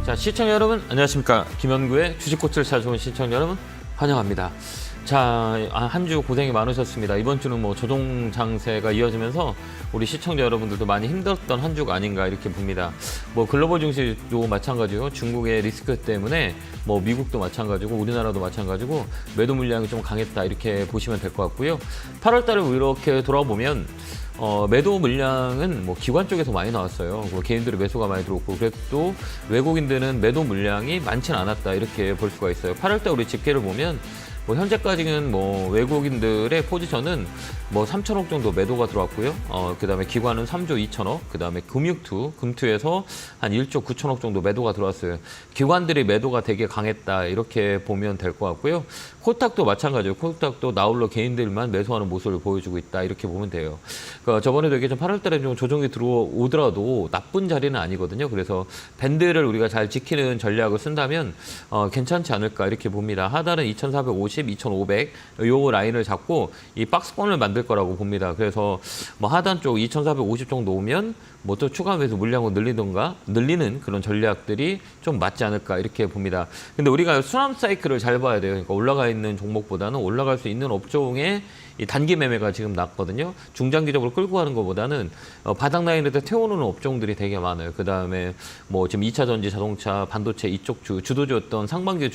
자, 시청자 여러분 안녕하십니까. 김현구의 주식꽃을 찾아온 시청자 여러분 환영합니다. 자, 한 주 고생이 많으셨습니다. 이번 주는 뭐 조정 장세가 이어지면서 우리 시청자 여러분들도 많이 힘들었던 한 주가 아닌가 이렇게 봅니다. 뭐 글로벌 증시도 마찬가지고 중국의 리스크 때문에 뭐 미국도 마찬가지고 우리나라도 마찬가지고 매도 물량이 좀 강했다 이렇게 보시면 될 것 같고요. 8월 달을 이렇게 돌아보면 매도 물량은 뭐 기관 쪽에서 많이 나왔어요. 뭐 개인들의 매수가 많이 들어왔고, 그래도 외국인들은 매도 물량이 많지는 않았다 이렇게 볼 수가 있어요. 8월 달 우리 집계를 보면 뭐 현재까지는 뭐 외국인들의 포지션은 뭐 3천억 정도 매도가 들어왔고요. 그다음에 기관은 3조 2천억, 그다음에 금투에서 한 1조 9천억 정도 매도가 들어왔어요. 기관들이 매도가 되게 강했다 이렇게 보면 될 것 같고요. 코스닥도 마찬가지예요. 코스닥도 나홀로 개인들만 매수하는 모습을 보여주고 있다 이렇게 보면 돼요. 그러니까 저번에도 얘기했지만 8월 달에 좀 조정이 들어오더라도 나쁜 자리는 아니거든요. 그래서 밴드를 우리가 잘 지키는 전략을 쓴다면 괜찮지 않을까 이렇게 봅니다. 하단은 2,450, 2,500 요 라인을 잡고 이 박스권을 만들 거라고 봅니다. 그래서 뭐 하단 쪽 2,450 정도 오면 뭐 또 추가 매수 물량을 늘리는 그런 전략들이 좀 맞지 않을까 이렇게 봅니다. 근데 우리가 순환 사이클을 잘 봐야 돼요. 그러니까 올라가 있는 종목보다는 올라갈 수 있는 업종에 이 단기 매매가 지금 났거든요. 중장기적으로 끌고 가는 것보다는 바닥 라인에다 태워놓는 업종들이 되게 많아요. 그 다음에 뭐 지금 2차 전지, 자동차, 반도체 이쪽 주도주였던 상반기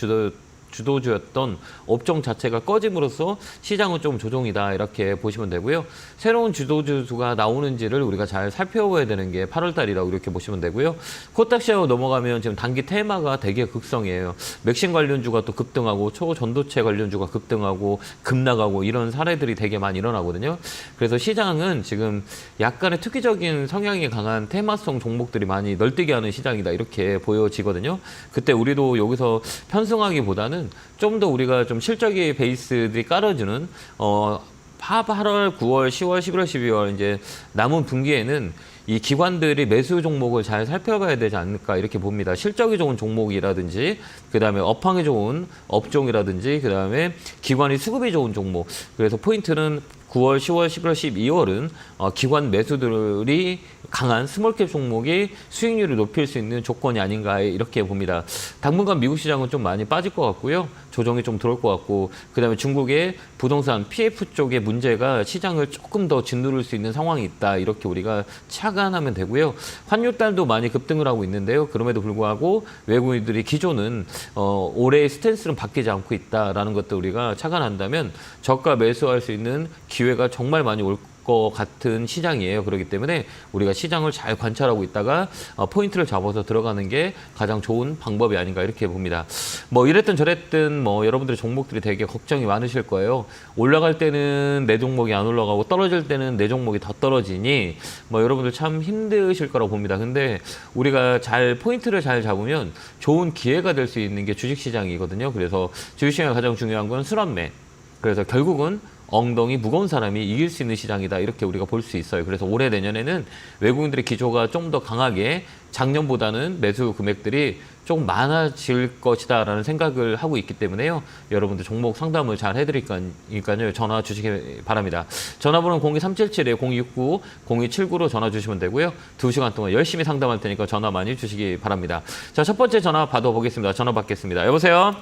주도주였던 업종 자체가 꺼짐으로써 시장은 좀 조정이다 이렇게 보시면 되고요. 새로운 주도주가 나오는지를 우리가 잘 살펴봐야 되는 게 8월 달이라고 이렇게 보시면 되고요. 코스닥 시하고 넘어가면 지금 단기 테마가 되게 극성이에요. 맥신 관련주가 또 급등하고 초전도체 관련주가 급등하고 급락하고 이런 사례들이 되게 많이 일어나거든요. 그래서 시장은 지금 약간의 특이적인 성향이 강한 테마성 종목들이 많이 널뛰게 하는 시장이다 이렇게 보여지거든요. 그때 우리도 여기서 편승하기보다는 좀 더 우리가 좀 실적의 베이스들이 깔아주는 8월, 9월, 10월, 11월, 12월 이제 남은 분기에는 이 기관들이 매수 종목을 잘 살펴봐야 되지 않을까 이렇게 봅니다. 실적이 좋은 종목이라든지 그다음에 업황이 좋은 업종이라든지 그다음에 기관이 수급이 좋은 종목. 그래서 포인트는 9월, 10월, 11월, 12월은 기관 매수들이 강한 스몰캡 종목이 수익률을 높일 수 있는 조건이 아닌가 이렇게 봅니다. 당분간 미국 시장은 좀 많이 빠질 것 같고요. 조정이 좀 들어올 것 같고 그다음에 중국의 부동산 PF 쪽의 문제가 시장을 조금 더 짓누를 수 있는 상황이 있다. 이렇게 우리가 착안하면 되고요. 환율달도 많이 급등을 하고 있는데요. 그럼에도 불구하고 외국인들이 기존은 올해의 스탠스는 바뀌지 않고 있다라는 것도 우리가 착안한다면 저가 매수할 수 있는 기회가 정말 많이 올 것 같은 시장이에요. 그렇기 때문에 우리가 시장을 잘 관찰하고 있다가 포인트를 잡아서 들어가는 게 가장 좋은 방법이 아닌가 이렇게 봅니다. 뭐 이랬든 저랬든 뭐 여러분들의 종목들이 되게 걱정이 많으실 거예요. 올라갈 때는 내 종목이 안 올라가고 떨어질 때는 내 종목이 더 떨어지니 뭐 여러분들 참 힘드실 거라고 봅니다. 근데 우리가 포인트를 잘 잡으면 좋은 기회가 될 수 있는 게 주식시장이거든요. 그래서 주식시장의 가장 중요한 건 순환매. 그래서 결국은 엉덩이 무거운 사람이 이길 수 있는 시장이다 이렇게 우리가 볼 수 있어요. 그래서 올해 내년에는 외국인들의 기조가 좀 더 강하게 작년보다는 매수 금액들이 좀 많아질 것이다 라는 생각을 하고 있기 때문에요. 여러분들 종목 상담을 잘 해드리니까요. 전화 주시기 바랍니다. 전화번호는 02377-0269-0279로 전화 주시면 되고요. 2시간 동안 열심히 상담할 테니까 전화 많이 주시기 바랍니다. 자, 첫 번째 전화 받아보겠습니다. 전화 받겠습니다. 여보세요?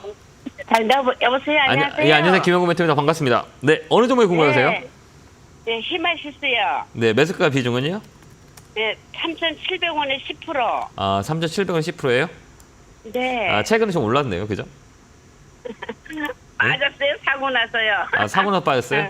여보세요. 안녕하세요. 예, 안녕하세요. 김현구 멘토입니다. 반갑습니다. 네, 어느 종목에 궁금하세요? 네, 히마시스요. 네, 매수가 비중은요? 네, 3,700원에 10%. 3,700원 10%예요? 네. 최근에 좀 올랐네요. 그죠? 빠졌어요. 사고 나서요. 사고 나 빠졌어요?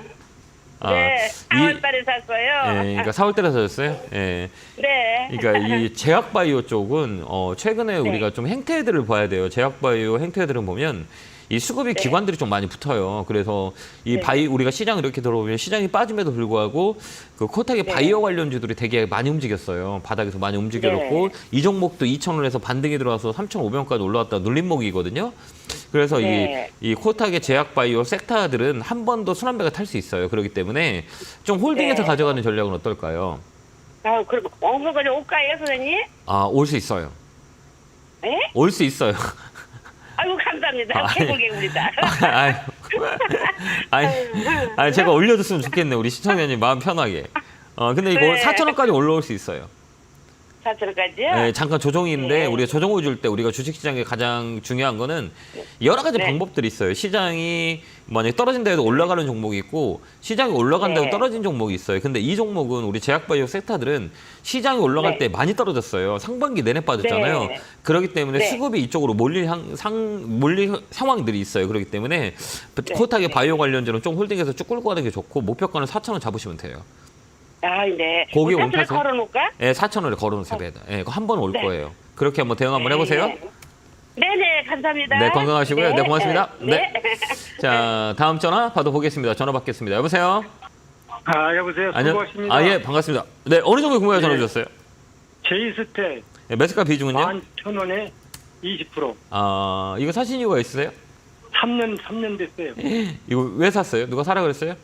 네, 4월 달에 샀어요. 예, 그러니까 4월 달에 사셨어요? 예. 네. 그러니까 이 제약바이오 쪽은 최근에 네. 우리가 좀 행태들을 봐야 돼요. 제약바이오 행태들은 보면 이 수급이 네. 기관들이 좀 많이 붙어요. 그래서 이 우리가 시장 이렇게 들어오면 시장이 빠짐에도 불구하고 그 코스닥의 바이오 관련주들이 되게 많이 움직였어요. 바닥에서 많이 움직여졌고 이 종목도 2,000원에서 반등이 들어와서 3,500원까지 올라왔다 눌림목이거든요. 그래서 이 코스닥의 제약바이오 섹터들은 한 번 더 순환매가 탈 수 있어요. 그렇기 때문에 좀 홀딩해서 가져가는 전략은 어떨까요? 그리고 엉성까지 올까요, 선생님? 올 수 있어요. 네? 올 수 있어요. 아이고, 감사합니다. 최고객입니다. 아니, 제가 올려줬으면 좋겠네. 우리 시청자님 마음 편하게. 근데 이거 네. 4,000원까지 올라올 수 있어요. 4천원까지요? 네, 잠깐 조정인데 네. 우리가 조정을 줄 때 우리가 주식시장에 가장 중요한 거는 여러 가지 네. 방법들이 있어요. 시장이 만약에 떨어진다 해도 올라가는 종목이 있고 시장이 올라간다 해도 네. 떨어진 종목이 있어요. 근데 이 종목은 우리 제약바이오 섹터들은 시장이 올라갈 네. 때 많이 떨어졌어요. 상반기 내내 빠졌잖아요. 네. 그렇기 때문에 네. 수급이 이쪽으로 몰릴 상황들이 있어요. 그렇기 때문에 코타게 네. 바이오 관련주는 좀 홀딩해서 쭉 끌고 가는 게 좋고 목표가는 4,000원 잡으시면 돼요. 아, 네. 거기 우리 온타세? 걸어놓을까? 예, 4,000원에 걸어놓으세요. 예, 한 번 올 네. 거예요. 그렇게 한번 대응 한번 해보세요. 네네, 감사합니다. 네, 건강하시고요. 네, 고맙습니다. 네. 자, 다음 전화 받아보겠습니다. 전화 받겠습니다. 여보세요? 아, 여보세요. 수고하십니다. 아, 예, 반갑습니다. 네, 어느 정도 궁금해 전화 네. 주셨어요? 제이스테 예, 매수가 비중은요? 11,000원에 20%. 아, 이거 사신 이유가 있으세요? 3년 됐어요. 이거 왜 샀어요? 누가 사라 그랬어요?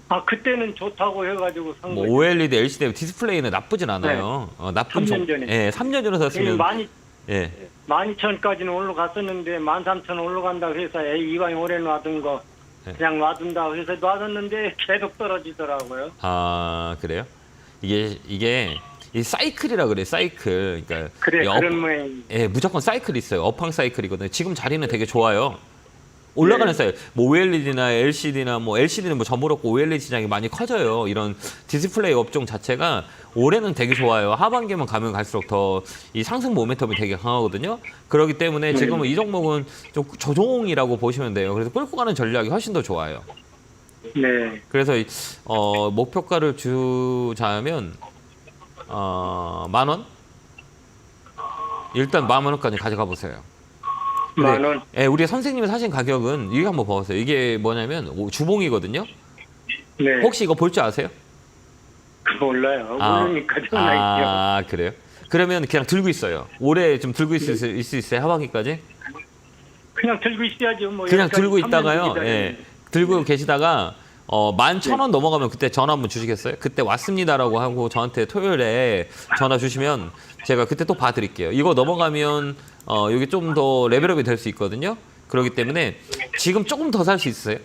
아, 그때는 좋다고 해가지고 산 뭐 거예요. OLED, LCD 디스플레이는 나쁘진 않아요. 나쁜 3년 전에. 예, 3년 전에 샀으면 예. 12,000원까지는 올라갔었는데 13,000원 올라간다고 해서 에이, 이왕 오래 놔둔 거 네. 그냥 놔둔다고 해서 놔뒀는데 계속 떨어지더라고요. 아, 그래요? 이게 이 사이클이라 그래. 사이클. 그러니까 그래, 이 그런 모양. 예, 무조건 사이클이 있어요. 업황 사이클이거든요. 지금 자리는 되게 좋아요. 올라가는 네. 사이클. 뭐 OLED나 LCD나 뭐 LCD는 뭐 저물었고 OLED 시장이 많이 커져요. 이런 디스플레이 업종 자체가 올해는 되게 좋아요. 하반기만 가면 갈수록 더 이 상승 모멘텀이 되게 강하거든요. 그렇기 때문에 지금은 이 종목은 좀 조종이라고 보시면 돼요. 그래서 끌고 가는 전략이 훨씬 더 좋아요. 네. 그래서 목표가를 주자면 10,000원? 일단 10,000원까지 가져가 보세요. 근데, 10,000원. 예, 우리 선생님이 사신 가격은 이게 한번 봐보세요. 이게 뭐냐면 주봉이거든요. 네. 혹시 이거 볼 줄 아세요? 몰라요. 모르니까 전화할게요. 아, 그래요? 그러면 그냥 들고 있어요. 올해 좀 들고 있을 수 있어요? 하반기까지? 그냥 들고 있어야죠. 뭐 그냥 여기까지 들고 3년 있다가요. 기다리는데. 예, 들고 계시다가 11,000원 넘어가면 그때 전화 한번 주시겠어요? 그때 왔습니다라고 하고 저한테 토요일에 전화 주시면 제가 그때 또 봐드릴게요. 이거 넘어가면 여기 좀 더 레벨업이 될 수 있거든요. 그렇기 때문에 지금 조금 더 살 수 있어요?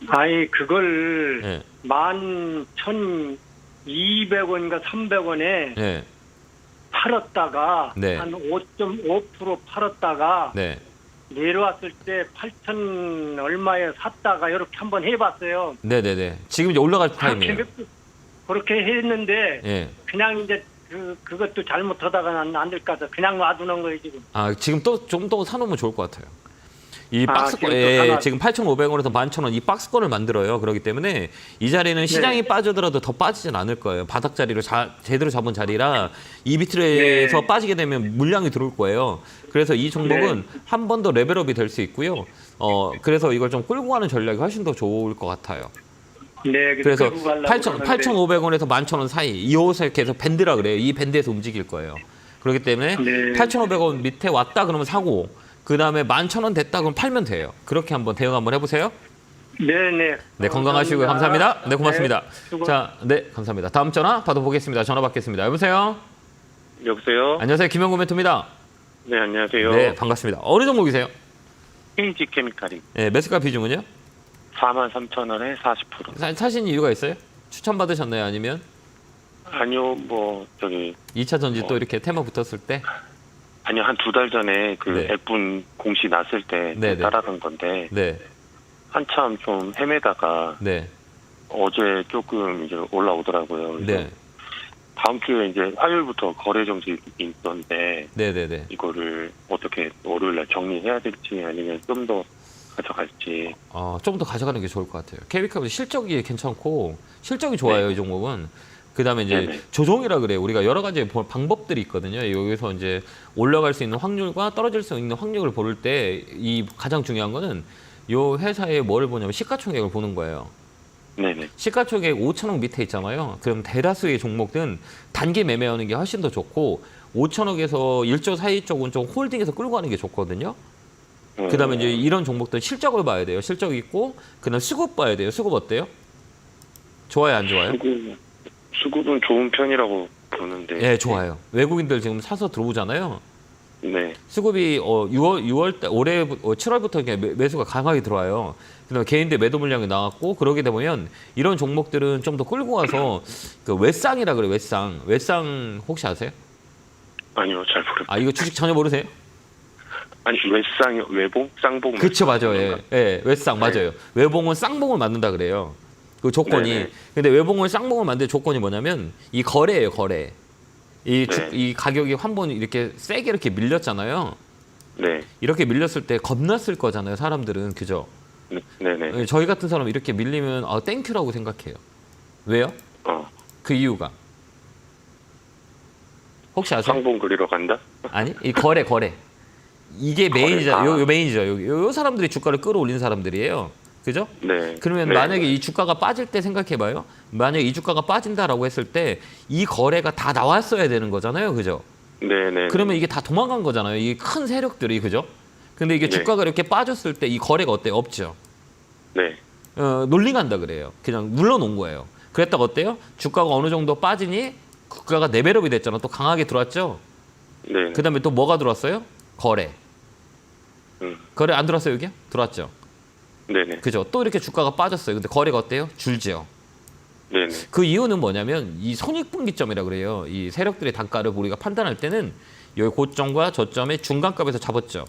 아이, 그걸 예, 11,200원인가 300원에 예, 팔았다가 네. 한 5.5% 팔았다가 네, 내려왔을 때 8천 얼마에 샀다가 이렇게 한번 해봤어요. 네네네. 지금 이제 올라갈 타임이에요. 그렇게 했는데 예. 그냥 이제 그것도 잘못하다가 안 될 것 같아. 그냥 놔두는 거예요 지금. 아, 지금 또 좀 더 사놓으면 좋을 것 같아요. 이 아, 박스권, 지금 또 하나- 지금 8,500원에서 11,000원 이 박스권을 만들어요. 그렇기 때문에 이 자리는 시장이 빠지더라도 더 빠지진 않을 거예요. 바닥 자리를 제대로 잡은 자리라 이 비틀에서 네. 빠지게 되면 물량이 들어올 거예요. 그래서 이 종목은 한 번 더 레벨업이 될 수 있고요. 그래서 이걸 좀 끌고 가는 전략이 훨씬 더 좋을 것 같아요. 네, 그래서 끌고 가려고 8,500원에서 11,000원 사이 이 옷을 계속 밴드라 그래요. 이 밴드에서 움직일 거예요. 그렇기 때문에 네. 8,500원 밑에 왔다 그러면 사고 그 다음에 11,000원 됐다 그러면 팔면 돼요. 그렇게 한번 대응 한번 해보세요. 네네. 네, 건강하시고요. 감사합니다. 네, 고맙습니다. 네, 수고. 자, 네, 감사합니다. 다음 전화 받아보겠습니다. 전화 받겠습니다. 여보세요? 여보세요? 안녕하세요. 김영구 멘토입니다. 네, 안녕하세요. 네, 반갑습니다. 어느 종목이세요? KG 케미칼이 네, 매수가 비중은요? 43,000원에 40%. 사신 이유가 있어요? 추천받으셨나요? 아니면 아니요, 뭐 저기 2차 전지 또 이렇게 테마 붙었을 때? 아니요, 한 2달 전에 그 네. F분 공시 났을 때 네, 네. 따라간 건데 네, 한참 좀 헤매다가 네, 어제 조금 이제 올라오더라고요. 그래서 네, 다음 주에 이제 화요일부터 거래 정지 있던데 네, 네, 네. 이거를 어떻게 월요일날 정리해야 될지 아니면 좀 더 가져갈지. 좀 더 가져가는 게 좋을 것 같아요. KB컵은 실적이 괜찮고 실적이 좋아요. 이 종목은. 그다음에 이제 네네. 조종이라 그래요. 우리가 여러 가지 방법들이 있거든요. 여기서 이제 올라갈 수 있는 확률과 떨어질 수 있는 확률을 볼 때 이 가장 중요한 거는 요 회사의 뭐를 보냐면 시가총액을 보는 거예요. 네네. 시가총액 5천억 밑에 있잖아요. 그럼 대다수의 종목들은 단기 매매하는 게 훨씬 더 좋고 5천억에서 1조 사이 쪽은 좀 홀딩해서 끌고 가는 게 좋거든요. 그다음에 이제 이런 종목들 실적을 봐야 돼요. 실적 있고 그다음 수급 봐야 돼요. 수급 어때요? 좋아요, 안 좋아요? 수급은 좋은 편이라고 보는데. 예, 좋아요. 외국인들 지금 사서 들어오잖아요. 네. 수급이 6월 올해 7월부터 매수가 강하게 들어와요. 그다음에 개인들 매도 물량이 나왔고 그러게 되면 이런 종목들은 좀 더 끌고 가서 그 외쌍이라 그래 외쌍. 외쌍 혹시 아세요? 아니요, 잘 모르겠어요. 아 이거 주식 전혀 모르세요? 아니, 외쌍, 외봉, 쌍봉. 그렇죠, 맞아요. 예, 예, 외쌍 네. 맞아요. 외봉은 쌍봉을 만든다 그래요. 그 조건이. 네네. 근데 외봉을 쌍봉을 만들 조건이 뭐냐면 이 거래예요, 거래. 네. 이 가격이 한 번 이렇게 세게 이렇게 밀렸잖아요. 네. 이렇게 밀렸을 때 겁났을 거잖아요, 사람들은. 그죠? 네네. 예, 저희 같은 사람 이렇게 밀리면 땡큐라고 생각해요. 왜요? 그 이유가. 혹시 아세요? 쌍봉 그리러 간다? 아니, 이 거래. 이게 거래, 메인이죠. 아. 요 메인이죠. 요 사람들이 주가를 끌어올리는 사람들이에요. 그죠? 네. 그러면 네. 만약에 이 주가가 빠질 때 생각해봐요. 만약에 이 주가가 빠진다라고 했을 때 이 거래가 다 나왔어야 되는 거잖아요. 그죠? 네네. 그러면 이게 다 도망간 거잖아요. 이 큰 세력들이. 그죠? 근데 이게 네. 주가가 이렇게 빠졌을 때 이 거래가 어때요? 없죠. 네. 논링한다 그래요. 그냥 눌러놓은 거예요. 그랬다가 어때요? 주가가 어느 정도 빠지니 주가가 레벨업이 됐잖아. 또 강하게 들어왔죠. 네. 그다음에 또 뭐가 들어왔어요? 거래. 음. 거래 안 들어왔어요 여기? 들어왔죠. 네네. 그죠? 또 이렇게 주가가 빠졌어요. 근데 거래가 어때요? 줄지요. 네네. 그 이유는 뭐냐면 이 손익분기점이라 그래요. 이 세력들의 단가를 우리가 판단할 때는 여기 고점과 저점의 중간값에서 잡았죠.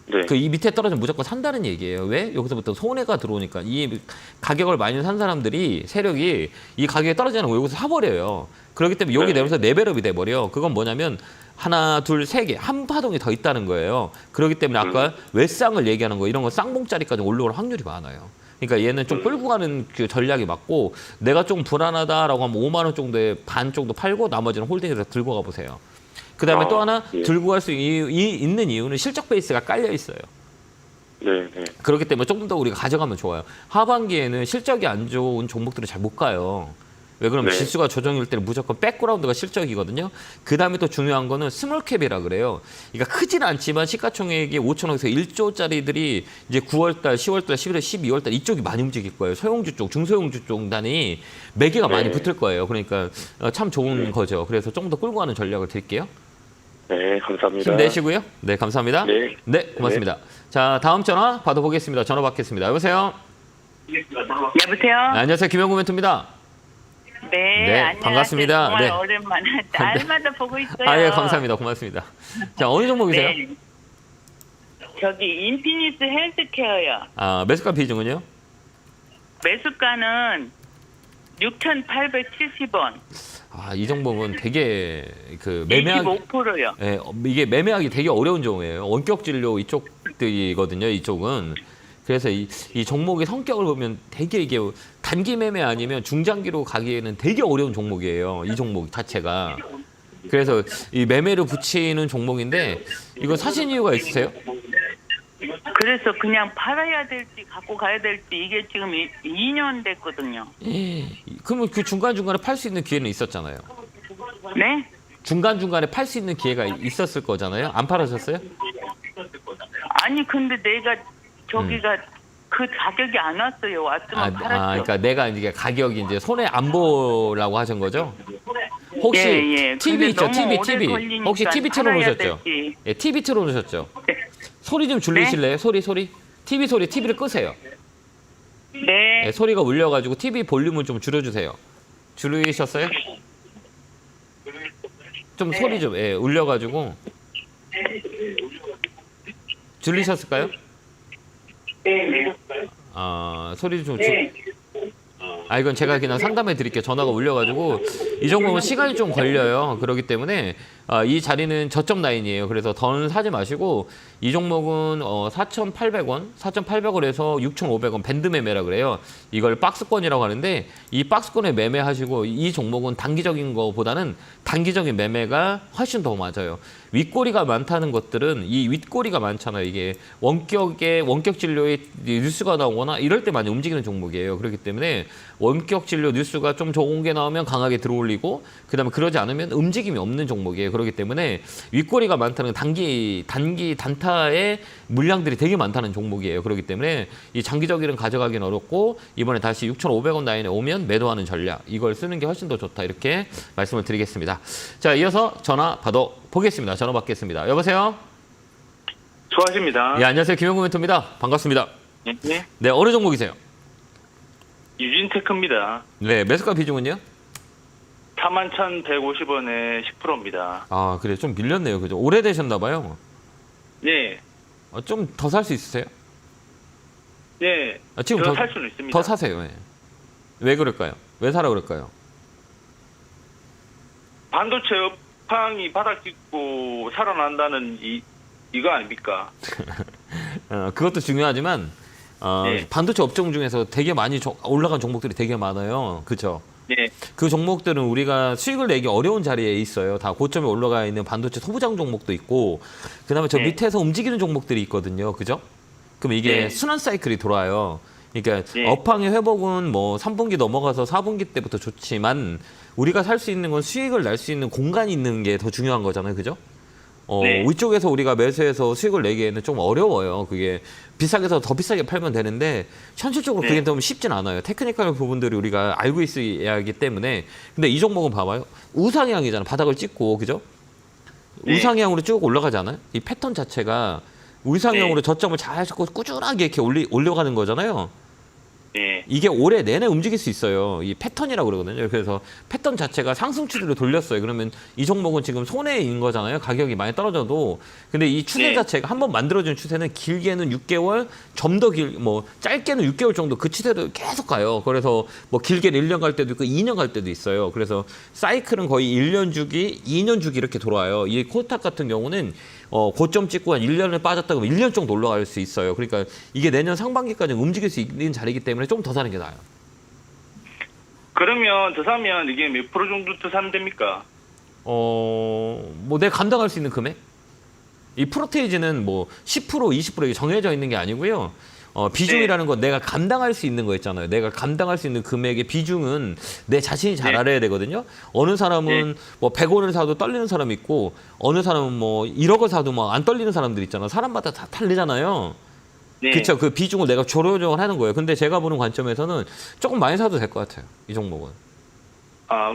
네. 그 이 밑에 떨어지면 무조건 산다는 얘기예요. 왜? 여기서부터 손해가 들어오니까 이 가격을 많이 산 사람들이 세력이 이 가격이 떨어지는 거 여기서 사버려요. 그렇기 때문에 여기 네. 내면서 레벨업이 돼버려. 그건 뭐냐면 하나, 둘, 세 개, 한 파동이 더 있다는 거예요. 그렇기 때문에 아까 외쌍을 얘기하는 거 이런 거 쌍봉짜리까지 올라올 확률이 많아요. 그러니까 얘는 좀 끌고 가는 그 전략이 맞고 내가 좀 불안하다라고 하면 5만 원 정도에 반 정도 팔고 나머지는 홀딩해서 들고 가보세요. 그다음에 또 하나 예. 들고 갈 수 있는 이유는 실적 베이스가 깔려 있어요. 네네. 그렇기 때문에 조금 더 우리가 가져가면 좋아요. 하반기에는 실적이 안 좋은 종목들은 잘 못 가요. 왜 그러면 네. 지수가 조정일 때는 무조건 백그라운드가 실적이거든요. 그 다음에 또 중요한 거는 스몰캡이라 그래요. 그러니까 크지는 않지만 시가총액이 5천억에서 1조짜리들이 이제 9월달, 10월달, 11월, 12월달 이쪽이 많이 움직일 거예요. 소형주 쪽, 중소형주 쪽 단위 매개가 많이 네. 붙을 거예요. 그러니까 참 좋은 거죠. 그래서 조금 더 끌고 가는 전략을 드릴게요. 네, 감사합니다. 힘내시고요. 네, 감사합니다. 네. 네, 고맙습니다. 자, 다음 전화 받아보겠습니다. 전화 받겠습니다. 여보세요? 여보세요? 안녕하세요. 김영구 멘토입니다. 네, 네, 안녕하세요. 반갑습니다. 정말 네. 오랜만에 날마다 보고 있어요. 아, 예, 감사합니다. 고맙습니다. 자, 어느 종목이세요? 네. 저기 인피니스 헬스케어요. 아, 매수가 비중은요? 매수가는 6,870원. 아, 이 종목은 되게 그 매매하기 25%요. 예, 이게 매매하기 되게 어려운 종목이에요. 원격 진료 이쪽들이거든요. 이쪽은. 그래서 이 종목의 성격을 보면 되게 이게 단기 매매 아니면 중장기로 가기에는 되게 어려운 종목이에요. 이 종목 자체가. 그래서 이 매매를 붙이는 종목인데 이거 사신 이유가 있으세요? 그래서 그냥 팔아야 될지 갖고 가야 될지 이게 지금 2년 됐거든요. 그러면 그 중간중간에 팔 수 있는 기회는 있었잖아요. 네? 중간중간에 팔 수 있는 기회가 있었을 거잖아요. 안 팔으셨어요? 아니 근데 내가 저기가 그 가격이 안 왔어요. 왔으면 팔았죠. 그러니까 내가 이제 가격이 이제 손해 안 보라고 하신 거죠? 혹시 예. TV 근데 있죠? 너무 오래 TV. 걸리니까 혹시 TV 팔아야 틀어놓으셨죠? 될지. 예, TV 틀어놓으셨죠? 네. 소리 좀 줄이실래요? 소리. TV 소리, TV를 끄세요. 네. 예, 소리가 울려가지고 TV 볼륨을 좀 줄여주세요. 줄이셨어요? 좀 소리 좀, 울려가지고. 줄이셨을까요? 네. 소리 좀 이건 제가 그냥 상담해 드릴게요. 전화가 울려가지고 이 종목은 시간이 좀 걸려요. 그렇기 때문에 이 자리는 저점 라인이에요. 그래서 더는 사지 마시고 이 종목은 4,800원, 4,800원에서 6,500원 밴드 매매라 그래요. 이걸 박스권이라고 하는데 이 박스권에 매매하시고 이 종목은 단기적인 거보다는 단기적인 매매가 훨씬 더 맞아요. 윗꼬리가 많다는 것들은 이 윗꼬리가 많잖아요. 이게 원격 진료에 뉴스가 나오거나 이럴 때 많이 움직이는 종목이에요. 그렇기 때문에 원격 진료 뉴스가 좀 좋은 게 나오면 강하게 들어올리고 그다음에 그러지 않으면 움직임이 없는 종목이에요. 그렇기 때문에 윗꼬리가 많다는 건 단기 단타의 물량들이 되게 많다는 종목이에요. 그렇기 때문에 이 장기적으로는 가져가기는 어렵고 이번에 다시 6,500원 라인에 오면 매도하는 전략 이걸 쓰는 게 훨씬 더 좋다. 이렇게 말씀을 드리겠습니다. 자, 이어서 전화 받아보겠습니다. 전화 받겠습니다. 여보세요? 수고하십니다. 예, 안녕하세요. 김영구 멘토입니다. 반갑습니다. 예? 네, 어느 종목이세요? 유진테크입니다. 네, 매수가 비중은요? 41,150원에 10%입니다. 아, 그래. 좀 밀렸네요. 그죠? 오래되셨나 봐요. 네. 좀 더 살 수 있으세요? 네. 지금 더 살 수는 있습니다. 더 사세요. 예. 왜 그럴까요? 왜 사라 그럴까요? 반도체 업황이 바닥 찍고 살아난다는 이거 아닙니까? 그것도 중요하지만 네. 반도체 업종 중에서 되게 많이 올라간 종목들이 되게 많아요. 그렇죠? 네. 그 종목들은 우리가 수익을 내기 어려운 자리에 있어요. 다 고점에 올라가 있는 반도체 소부장 종목도 있고, 그다음에 저 네. 밑에서 움직이는 종목들이 있거든요. 그죠? 그럼 이게 네. 순환 사이클이 돌아요. 그러니까 네. 업황의 회복은 뭐 3분기 넘어가서 4분기 때부터 좋지만 우리가 살 수 있는 건 수익을 낼 수 있는 공간이 있는 게 더 중요한 거잖아요. 그죠? 네. 위쪽에서 우리가 매수해서 수익을 내기에는 좀 어려워요. 그게 비싸게 해서 더 비싸게 팔면 되는데 현실적으로 네. 그게 너무 쉽진 않아요. 테크니컬 부분들이 우리가 알고 있어야 하기 때문에. 근데 이 종목은 봐봐요. 우상향이잖아. 바닥을 찍고. 그죠? 네. 우상향으로 쭉 올라가잖아요. 이 패턴 자체가 우상향으로 네. 저점을 잘 잡고 꾸준하게 이렇게 올려가는 거잖아요. 네. 이게 올해 내내 움직일 수 있어요. 이 패턴이라고 그러거든요. 그래서 패턴 자체가 상승 추세로 돌렸어요. 그러면 이 종목은 지금 손해인 거잖아요. 가격이 많이 떨어져도. 근데 이 추세 네. 자체가 한번 만들어진 추세는 길게는 6개월, 좀 더 뭐 짧게는 6개월 정도 그 추세도 계속 가요. 그래서 뭐 길게는 1년 갈 때도 있고 2년 갈 때도 있어요. 그래서 사이클은 거의 1년 주기, 2년 주기 이렇게 돌아와요. 이 코스닥 같은 경우는 고점 찍고 한 1년을 빠졌다 그러면 1년 정도 올라갈 수 있어요. 그러니까 이게 내년 상반기까지 움직일 수 있는 자리이기 때문에 좀 더 사는 게 나아요. 그러면 더 사면 이게 몇 프로 정도 더 사면 됩니까? 뭐 내가 감당할 수 있는 금액? 이 프로테이지는 뭐 10%, 20% 이게 정해져 있는 게 아니고요. 비중이라는 건 내가 감당할 수 있는 거 있잖아요. 내가 감당할 수 있는 금액의 비중은 내 자신이 잘 네. 알아야 되거든요. 어느 사람은 뭐 100원을 사도 떨리는 사람이 있고, 어느 사람은 뭐 1억을 사도 막 안 떨리는 사람들 있잖아. 사람마다 다 다르잖아요. 네. 그렇죠. 그 비중을 내가 조절을 하는 거예요. 근데 제가 보는 관점에서는 조금 많이 사도 될 것 같아요. 이 종목은.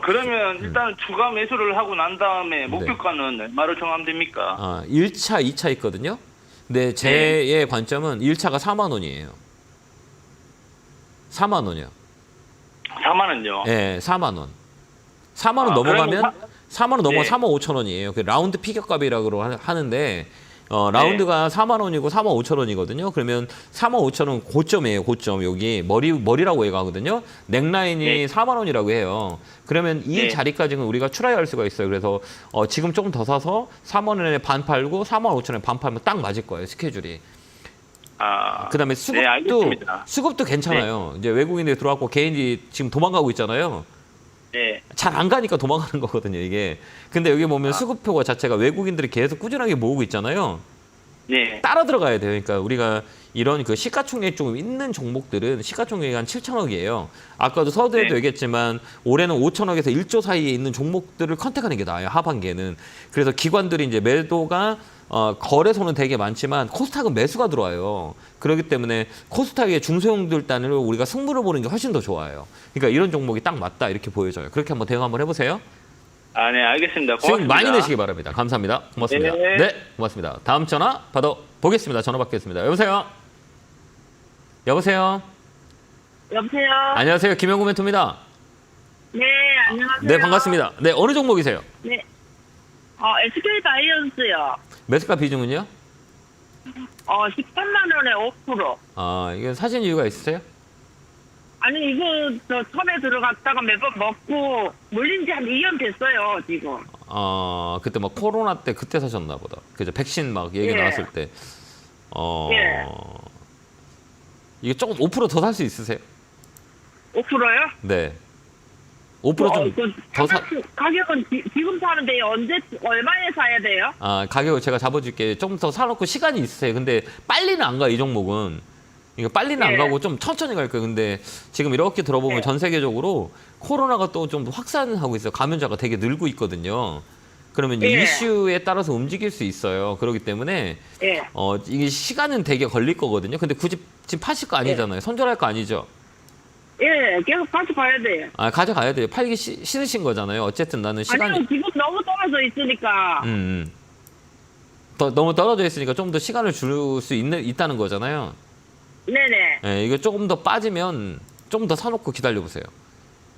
그러면 일단 추가 매수를 하고 난 다음에 목표가는 얼마를 정하면 됩니까? 1차, 2차 있거든요. 근데 제 관점은 1차가 4만 원이에요. 4만 원이요. 4만 원요. 네, 4만 원. 4만 원 아, 넘어가면 그러면 4만 원 넘어 네. 4만 5천 원이에요. 그 라운드 피격값이라고 하는데 라운드가 4만 원이고 4만 5천 원이거든요. 그러면 4만 5천 원 고점이에요. 고점 여기 머리라고 얘기하거든요. 넥라인이 네. 4만 원이라고 해요. 그러면 이 네. 자리까지는 우리가 추라이할 수가 있어요. 그래서 지금 조금 더 사서 4만 원에 반 팔고 4만 5천 원에 반 팔면 딱 맞을 거예요. 스케줄이. 그다음에 네, 알겠습니다. 수급도 괜찮아요. 이제 외국인들이 들어왔고 개인이 지금 도망가고 있잖아요. 네. 잘 안 가니까 도망가는 거거든요, 이게. 근데 여기 보면 수급표가 자체가 외국인들이 계속 꾸준하게 모으고 있잖아요. 네. 따라 들어가야 돼요. 그러니까 우리가 이런 그 시가총액 좀 있는 종목들은 시가총액이 한 7천억이에요. 아까도 서두에도 네. 얘기했지만 올해는 5천억에서 1조 사이에 있는 종목들을 컨택하는 게 나아요. 하반기에는. 그래서 기관들이 이제 매도가 거래소는 되게 많지만 코스닥은 매수가 들어와요. 그렇기 때문에 코스닥의 중소형들 단위로 우리가 승부를 보는 게 훨씬 더 좋아요. 그러니까 이런 종목이 딱 맞다 이렇게 보여져요. 그렇게 한번 대응 한번 해보세요. 네, 알겠습니다. 수익 고맙습니다. 많이 내시기 바랍니다. 감사합니다. 고맙습니다. 네. 네, 고맙습니다. 다음 전화 받아보겠습니다. 전화 받겠습니다. 여보세요? 여보세요? 여보세요? 안녕하세요. 김영구 멘토입니다. 네, 안녕하세요. 네, 반갑습니다. 네, 어느 종목이세요? 네. SK 바이오스요. 매수가 비중은요? 13만 원에 5%. 이게 사신 이유가 있으세요? 아니, 이거 저 처음에 들어갔다가 매번 먹고 물린 지 한 2년 됐어요, 지금. 그때 막 코로나 때 그때 사셨나 보다. 그죠? 백신 막 얘기 예. 나왔을 때. 예. 이게 조금 5% 더 살 수 있으세요? 5%요? 네. 5% 좀 더 사. 가격은 지금 사는데 얼마에 사야 돼요? 가격을 제가 잡아줄게. 좀 더 사놓고 시간이 있으세요. 근데 빨리는 안 가, 이 종목은. 이거 빨리는 안 예. 가고 좀 천천히 갈 거예요. 근데 지금 이렇게 들어보면 예. 전 세계적으로 코로나가 또 좀 확산하고 있어요. 감염자가 되게 늘고 있거든요. 그러면 예. 이슈에 따라서 움직일 수 있어요. 그렇기 때문에 예. 이게 시간은 되게 걸릴 거거든요. 근데 굳이 지금 파실 거 아니잖아요. 손절할 거 아니죠. 예, 계속 같이 봐야 돼요. 가져가야 돼요. 팔기 싫으신 거잖아요. 어쨌든 나는 시간이. 아니요, 지금 너무 떨어져 있으니까. 너무 떨어져 있으니까 좀 더 시간을 줄 수 있다는 거잖아요. 네네. 예, 이거 조금 더 빠지면 좀 더 사놓고 기다려 보세요.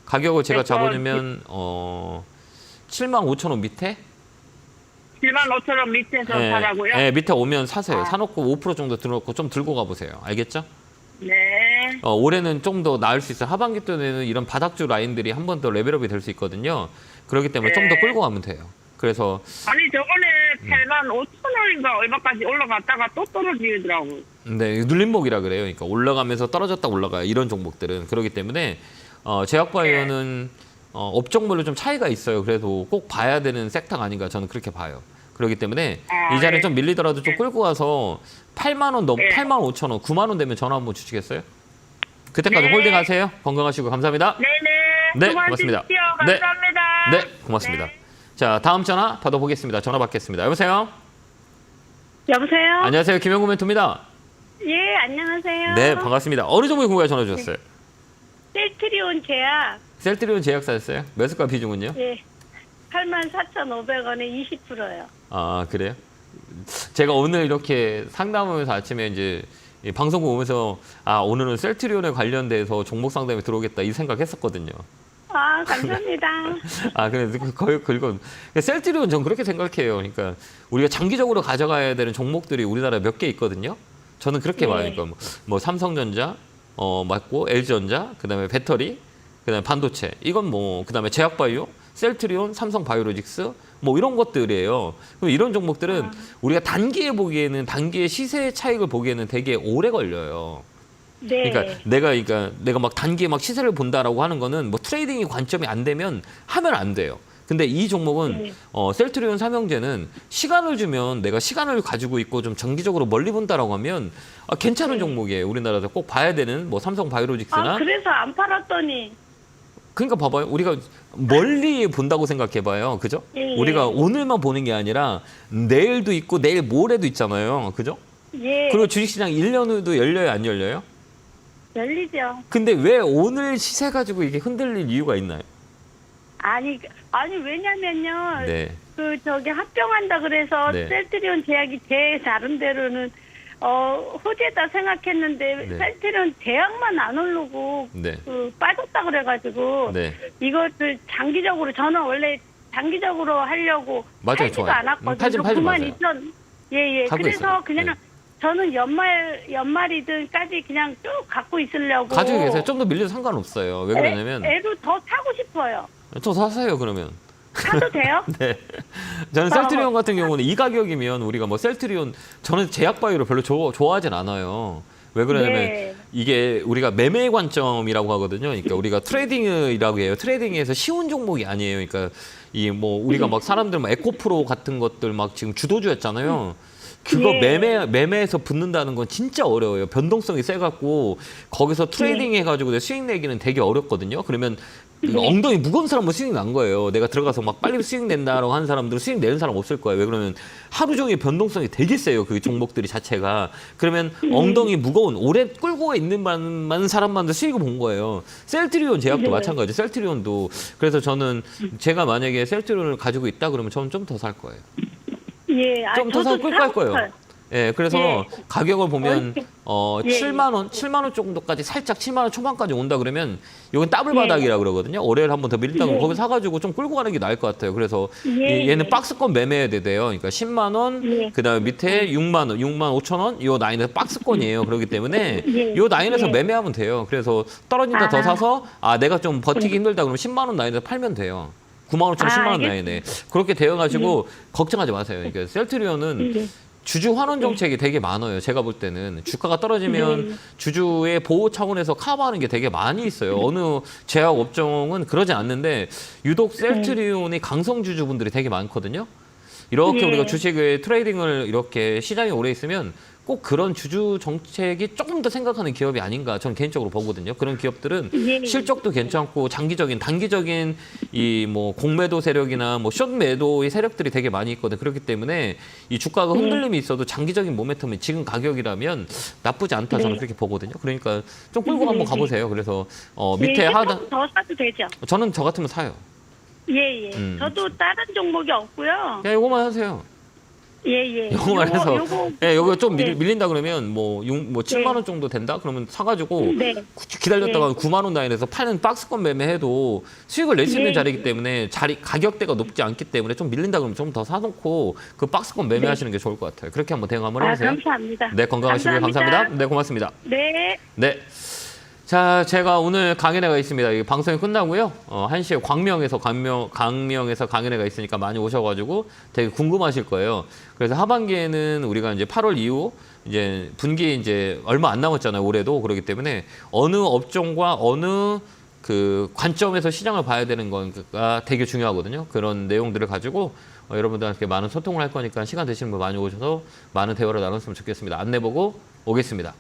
가격을 제가 잡아주면 75,000원 밑에 75,000원 밑에서 사라고요? 예, 밑에 오면 사세요. 사놓고 5% 정도 들어놓고 좀 들고 가보세요. 알겠죠? 네. 올해는 좀 더 나을 수 있어요. 하반기 때는 이런 바닥주 라인들이 한 번 더 레벨업이 될 수 있거든요. 그렇기 때문에 좀 더 끌고 가면 돼요. 그래서 아니 저번에 85,000원인가 얼마까지 올라갔다가 또 떨어지더라고. 네, 눌림목이라 그래요. 그러니까 올라가면서 떨어졌다 올라가요. 이런 종목들은. 그렇기 때문에 제약바이오는 업종별로 좀 차이가 있어요. 그래도 꼭 봐야 되는 섹터가 아닌가 저는 그렇게 봐요. 그렇기 때문에 이 자리에 좀 밀리더라도 좀 끌고 가서 8만 원 85,000원, 9만 원 되면 전화 한번 주시겠어요? 그때까지 홀딩하세요. 건강하시고 감사합니다. 네네. 네, 고맙습니다. 감사합니다. 네, 고맙습니다. 자, 다음 전화 받아보겠습니다. 전화 받겠습니다. 여보세요? 여보세요? 안녕하세요. 김영구 멘토입니다. 예, 안녕하세요. 네, 반갑습니다. 어느 종목에 궁금해 전화 주셨어요? 셀트리온 제약, 셀트리온 제약사였어요? 매수가 비중은요? 예, 84,500원에 20%요. 아, 그래요? 제가 오늘 이렇게 상담하면서 아침에 이제 이 방송국 오면서 오늘은 셀트리온에 관련돼서 종목 상담에 들어오겠다 이 생각했었거든요. 아, 감사합니다. 그래서 거의 긁어. 셀트리온 전 그렇게 생각해요. 그러니까 우리가 장기적으로 가져가야 되는 종목들이 우리나라에 몇 개 있거든요. 저는 그렇게 봐요. 그러니까 뭐 삼성전자, 맞고 LG전자, 그다음에 배터리, 그다음에 반도체. 이건 뭐 그다음에 제약바이오, 셀트리온, 삼성바이오로직스 뭐 이런 것들이에요. 그럼 이런 종목들은 우리가 단기에 보기에는 단기의 시세 차익을 보기에는 되게 오래 걸려요. 네. 그러니까 내가 막 단기에 막 시세를 본다라고 하는 거는 뭐 트레이딩이 관점이 안 되면 하면 안 돼요. 근데 이 종목은 셀트리온 삼형제는 시간을 주면 내가 시간을 가지고 있고 좀 장기적으로 멀리 본다라고 하면 괜찮은 종목이에요. 우리나라에서 꼭 봐야 되는 뭐 삼성바이오로직스나 그래서 안 팔았더니. 그러니까 봐봐요. 우리가 멀리 본다고 생각해봐요. 그죠? 예. 우리가 오늘만 보는 게 아니라 내일도 있고 내일 모레도 있잖아요. 그죠? 예. 그리고 주식시장 1년 후도 열려요? 안 열려요? 열리죠. 근데 왜 오늘 시세 가지고 이게 흔들릴 이유가 있나요? 아니 왜냐면요. 네. 합병한다 그래서 네. 셀트리온 제약이 제 나름대로는 호재다 생각했는데 네. 셀트리온 제약만 안 오르고 네. 빠졌다 그래가지고 네. 이것을 장기적으로 저는 원래 장기적으로 하려고 맞아요. 팔지도 좋아요. 않았거든요. 팔지 마세요. 92,000 예. 갖고 그래서 있어요. 그냥 네. 저는 연말이든까지 그냥 쭉 갖고 있으려고. 가지고 계세요. 좀 더 밀려도 상관없어요. 왜 그러냐면 애도 더 사고 싶어요. 좀 사세요. 그러면. 사도 돼요? 네. 저는 셀트리온 같은 경우는 이 가격이면 우리가 뭐 셀트리온 저는 제약바이오를 별로 좋아하진 않아요. 왜 그러냐면 네. 이게 우리가 매매 관점이라고 하거든요. 그러니까 우리가 트레이딩이라고 해요. 트레이딩에서 쉬운 종목이 아니에요. 그러니까 이 뭐 우리가 막 사람들 막 에코프로 같은 것들 막 지금 주도주였잖아요. 그거 예. 매매에서 붙는다는 건 진짜 어려워요. 변동성이 세갖고 거기서 트레이딩 해가지고 수익 내기는 되게 어렵거든요. 그러면 엉덩이 무거운 사람은 수익 난 거예요. 내가 들어가서 막 빨리 수익 낸다라고 하는 사람들은 수익 내는 사람 없을 거예요. 왜 그러면 하루 종일 변동성이 되게 세요. 그 종목들이 자체가. 그러면 엉덩이 무거운 오래 끌고 있는 많은 사람만도 수익을 본 거예요. 셀트리온 제약도 마찬가지. 셀트리온도. 그래서 저는 제가 만약에 셀트리온을 가지고 있다 그러면 저는 좀 더 살 거예요. 예. 좀 더 사고 끌고 갈 거예요. 싶어요. 예, 그래서 예. 가격을 보면 예. 7만 원 정도까지 살짝 7만 원 초반까지 온다 그러면 이건 더블 바닥이라 그러거든요. 월요일 한 번 더 밀리다가 거기 사가지고 좀 끌고 가는 게 나을 것 같아요. 그래서 얘는 박스권 매매해야 돼요. 그러니까 10만 원, 그다음에 밑에 6만 원, 6만 5천 원, 요 라인에서 박스권이에요. 그렇기 때문에 요 라인에서 매매하면 돼요. 그래서 떨어진다 더 사서 내가 좀 버티기 힘들다 그러면 10만 원 라인에서 팔면 돼요. 9만 5천 원, 10만 원 라인에 그렇게 되어가지고 걱정하지 마세요. 그러니까 셀트리온은 주주 환원 정책이 되게 많아요. 제가 볼 때는 주가가 떨어지면 주주의 보호 차원에서 커버하는 게 되게 많이 있어요. 어느 제약 업종은 그러지 않는데 유독 셀트리온이 강성 주주분들이 되게 많거든요. 이렇게 우리가 주식의 트레이딩을 이렇게 시장에 오래 있으면 꼭 그런 주주 정책이 조금 더 생각하는 기업이 아닌가 저는 개인적으로 보거든요. 그런 기업들은 실적도 괜찮고 단기적인 이 뭐 공매도 세력이나 뭐 숏매도의 세력들이 되게 많이 있거든요. 그렇기 때문에 이 주가가 흔들림이 있어도 장기적인 모멘텀이 지금 가격이라면 나쁘지 않다 저는 그렇게 보거든요. 그러니까 좀 끌고 한번 가보세요. 그래서 밑에 하단 더 사도 되죠? 저는 저 같으면 사요. 예. 저도 다른 종목이 없고요. 그냥 이거만 하세요. 예. 요거만 해서 예, 요거 좀 네. 밀린다 그러면 뭐 7만 원 정도 된다 그러면 사가지고 네. 기다렸다가 9만 원 라인에서 파는 박스권 매매해도 수익을 낼 수 있는 네. 자리이기 때문에 가격대가 높지 않기 때문에 좀 밀린다 그러면 좀 더 사놓고 그 박스권 매매하시는 게 좋을 것 같아요. 그렇게 한번 대응 한번 해보세요. 감사합니다. 네, 건강하시고요. 감사합니다. 네, 고맙습니다. 네. 네. 자, 제가 오늘 강연회가 있습니다. 이 방송이 끝나고요. 1시에 강명에서 강연회가 있으니까 많이 오셔가지고 되게 궁금하실 거예요. 그래서 하반기에는 우리가 이제 8월 이후 이제 분기 이제 얼마 안 남았잖아요. 올해도. 그렇기 때문에 어느 업종과 어느 그 관점에서 시장을 봐야 되는 건가 되게 중요하거든요. 그런 내용들을 가지고 여러분들한테 많은 소통을 할 거니까 시간 되시는 분 많이 오셔서 많은 대화를 나눴으면 좋겠습니다. 안내 보고 오겠습니다.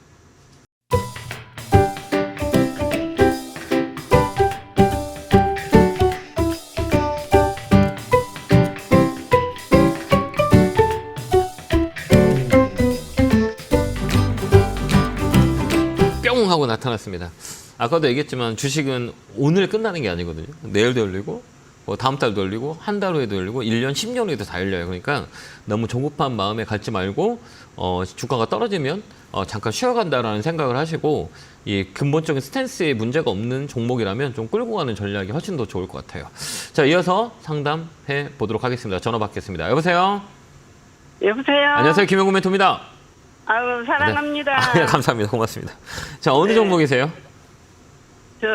뿅 하고 나타났습니다. 아까도 얘기했지만 주식은 오늘 끝나는 게 아니거든요. 내일도 열리고 뭐 다음 달도 열리고 한 달 후에도 열리고 1년, 10년 후에도 다 열려요. 그러니까 너무 조급한 마음에 갖지 말고 주가가 떨어지면 잠깐 쉬어간다라는 생각을 하시고 이 근본적인 스탠스에 문제가 없는 종목이라면 좀 끌고 가는 전략이 훨씬 더 좋을 것 같아요. 자, 이어서 상담해 보도록 하겠습니다. 전화 받겠습니다. 여보세요? 여보세요? 안녕하세요. 김영구 멘토입니다. 아유, 사랑합니다. 네. 감사합니다. 고맙습니다. 자, 어느 종목이세요? 저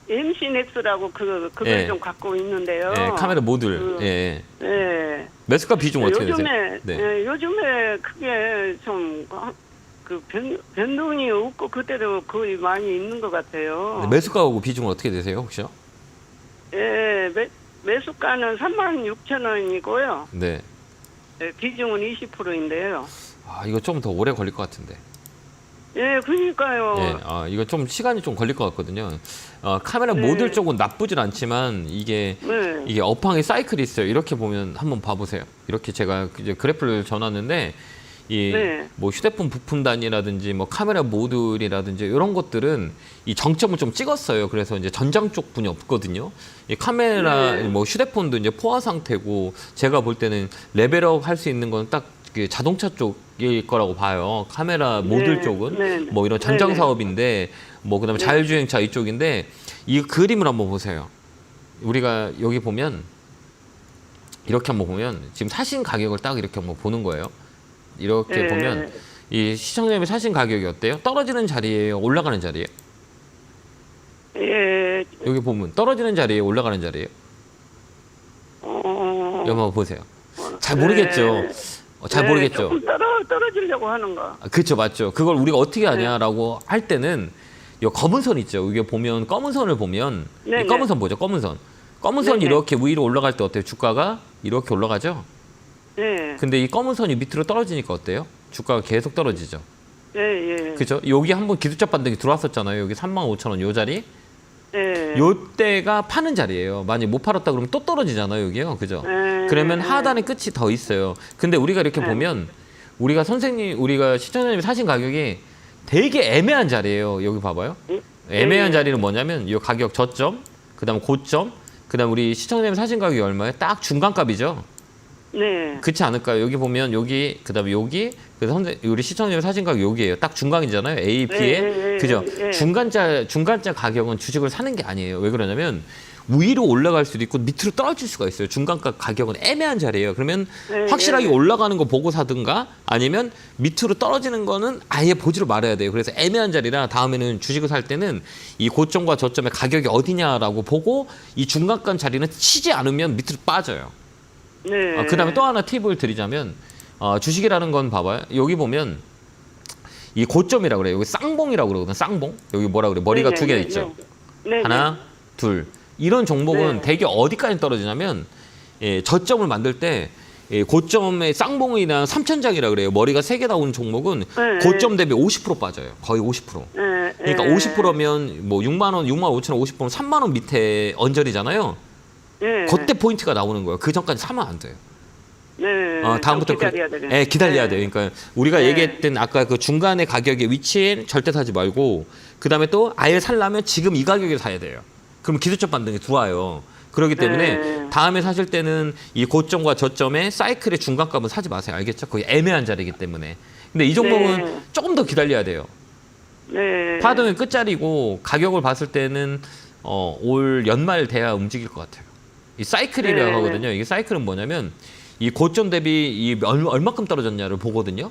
MC넥스라고 그걸 예. 좀 갖고 있는데요. 예, 카메라 모듈. 예. 예. 매수가 비중 어떻게 되세요? 요즘에 네. 예, 요즘에 크게 좀 그 변동이 없고 그대로 거의 많이 있는 것 같아요. 네, 매수가하고 비중은 어떻게 되세요, 혹시요? 예, 매수가는 36,000원이고요. 네. 예, 비중은 20%인데요. 아, 이거 좀 더 오래 걸릴 것 같은데. 예, 그러니까요. 예, 이거 좀 시간이 좀 걸릴 것 같거든요. 카메라 네. 모듈 쪽은 나쁘진 않지만 이게 업황의 사이클이 있어요. 이렇게 보면 한번 봐보세요. 이렇게 제가 이제 그래프를 전놨는데 뭐 휴대폰 부품 단위라든지 뭐 카메라 모듈이라든지 이런 것들은 이 정점을 좀 찍었어요. 그래서 이제 전장 쪽 분이 없거든요. 이 카메라 뭐 휴대폰도 이제 포화 상태고 제가 볼 때는 레벨업 할 수 있는 건 딱 자동차 쪽일 거라고 봐요. 카메라 모듈 쪽은 뭐 이런 전장 사업인데 뭐 그다음에 자율주행차 이쪽인데 이 그림을 한번 보세요. 우리가 여기 보면 이렇게 한번 보면 지금 사신 가격을 딱 이렇게 한번 보는 거예요. 이렇게 보면 이 시청자님의 사신 가격이 어때요? 떨어지는 자리예요? 올라가는 자리예요? 예. 여기 보면 떨어지는 자리예요? 올라가는 자리예요? 여기 한번 보세요. 잘 모르겠죠? 잘 모르겠죠? 조금 떨어지려고 하는 거. 그렇죠, 맞죠. 그걸 우리가 어떻게 하냐라고 할 때는 이 검은 선 있죠. 이게 보면 검은 선을 보면 이 검은 선 보죠. 검은 선. 검은 선이 이렇게 위로 올라갈 때 어때요? 주가가 이렇게 올라가죠? 네. 근데 이 검은 선이 밑으로 떨어지니까 어때요? 주가가 계속 떨어지죠. 예. 그죠? 여기 한번 기술자 반등이 들어왔었잖아요. 여기 35,000원 요 자리. 예. 요때가 파는 자리예요. 만약 못 팔았다 그러면 또 떨어지잖아요, 여기요. 그죠? 그러면 하단의 끝이 더 있어요. 근데 우리가 이렇게 보면 우리가 시청자님이 사신 가격이 되게 애매한 자리예요. 여기 봐봐요. 애매한 자리는 뭐냐면 이 가격 저점, 그다음 고점, 그다음 우리 시청자님 사신 가격이 얼마예요? 딱 중간값이죠. 네. 그렇지 않을까요? 여기 보면 여기 그다음에 여기 그래서 우리 시청자님 사신 가격 여기예요. 딱 중간이잖아요. A, B에 그죠? 중간자 가격은 주식을 사는 게 아니에요. 왜 그러냐면 위로 올라갈 수도 있고 밑으로 떨어질 수가 있어요. 중간가 가격은 애매한 자리예요. 그러면 확실하게 올라가는 거 보고 사든가 아니면 밑으로 떨어지는 거는 아예 보지를 말아야 돼요. 그래서 애매한 자리라 다음에는 주식을 살 때는 이 고점과 저점의 가격이 어디냐라고 보고 이 중간간 자리는 치지 않으면 밑으로 빠져요. 네. 그다음에 또 하나 팁을 드리자면 주식이라는 건 봐봐요. 여기 보면 이 고점이라고 그래요. 여기 쌍봉이라고 그러거든. 쌍봉. 여기 뭐라 그래? 머리가 두 개 있죠. 하나, 둘. 이런 종목은 되게 어디까지 떨어지냐면 저점을 만들 때 고점의 쌍봉이나 삼천장이라 그래요. 머리가 세 개 나오는 종목은 고점 대비 50% 빠져요. 거의 50%. 그러니까 50%면 뭐 6만 원, 6만 5천 원, 50%면 3만 원 밑에 언저리잖아요. 그때 포인트가 나오는 거예요. 그 전까지 사면 안 돼요. 다음부터 기다려야 되네. 기다려야 돼요. 그러니까 우리가 얘기했던 아까 그 중간의 가격의 위치에 절대 사지 말고 그다음에 또 아예 살려면 지금 이 가격에 사야 돼요. 그럼 기술적 반등이 들어와요. 그렇기 때문에 네. 다음에 사실 때는 이 고점과 저점의 사이클의 중간값은 사지 마세요. 알겠죠? 거의 애매한 자리이기 때문에. 근데 이 종목은 네. 조금 더 기다려야 돼요. 네. 파동의 끝자리고 가격을 봤을 때는 올 연말 돼야 움직일 것 같아요. 이 사이클이라고 네. 하거든요. 이게 사이클은 뭐냐면 이 고점 대비 이 얼마큼 떨어졌냐를 보거든요.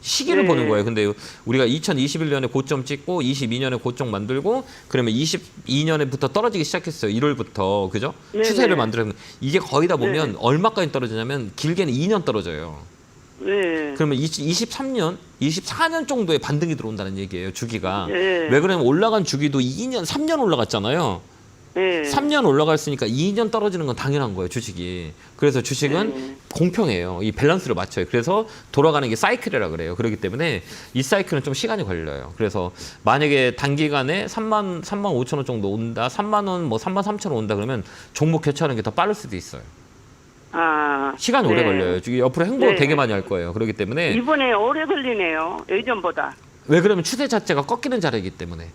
시기를 네. 보는 거예요. 근데 우리가 2021년에 고점 찍고 22년에 고점 만들고 그러면 22년에부터 떨어지기 시작했어요. 1월부터. 그죠? 네, 추세를 네. 만들어. 이게 거의 다 보면 네. 얼마까지 떨어지냐면 길게는 2년 떨어져요. 네. 그러면 23년, 24년 정도의 반등이 들어온다는 얘기예요. 주기가. 네. 왜 그러냐면 올라간 주기도 2년, 3년 올라갔잖아요. 네. 3년 올라갔으니까 2년 떨어지는 건 당연한 거예요, 주식이. 그래서 주식은 네. 공평해요. 이 밸런스를 맞춰요. 그래서 돌아가는 게 사이클이라 그래요. 그렇기 때문에 이 사이클은 좀 시간이 걸려요. 그래서 만약에 단기간에 3만 5천 원 정도 온다, 3만 원, 뭐 3만 3천 원 온다 그러면 종목 교체하는 게 더 빠를 수도 있어요. 아. 시간이 오래 네. 걸려요. 옆으로 행보를 네. 되게 많이 할 거예요. 그렇기 때문에 이번에 오래 걸리네요. 예전보다. 왜 그러면 추세 자체가 꺾이는 자리이기 때문에.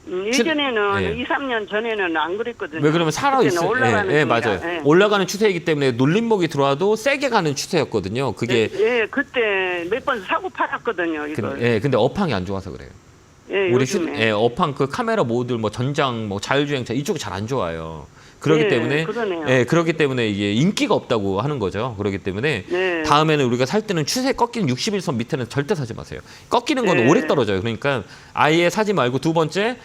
예전에는 예. 2, 3년 전에는 안 그랬거든요. 왜 그러면 살아 그때는 있어요. 올라가는 예, 중이라. 맞아요. 예. 올라가는 추세이기 때문에 눌림목이 들어와도 세게 가는 추세였거든요. 그게 예, 그때 몇 번 사고 팔았거든요. 이거. 근데 업황이 안 좋아서 그래요. 예, 우리 요즘에. 업황 그 카메라 모듈 뭐 전장 뭐 자율주행차 이쪽이 잘 안 좋아요. 그렇기 예, 때문에 그러네요. 그렇기 때문에 이게 인기가 없다고 하는 거죠. 그렇기 때문에 네. 다음에는 우리가 살 때는 추세 꺾이는 60일선 밑에는 절대 사지 마세요. 꺾이는 건 네. 오래 떨어져요. 그러니까 아예 사지 말고 두 번째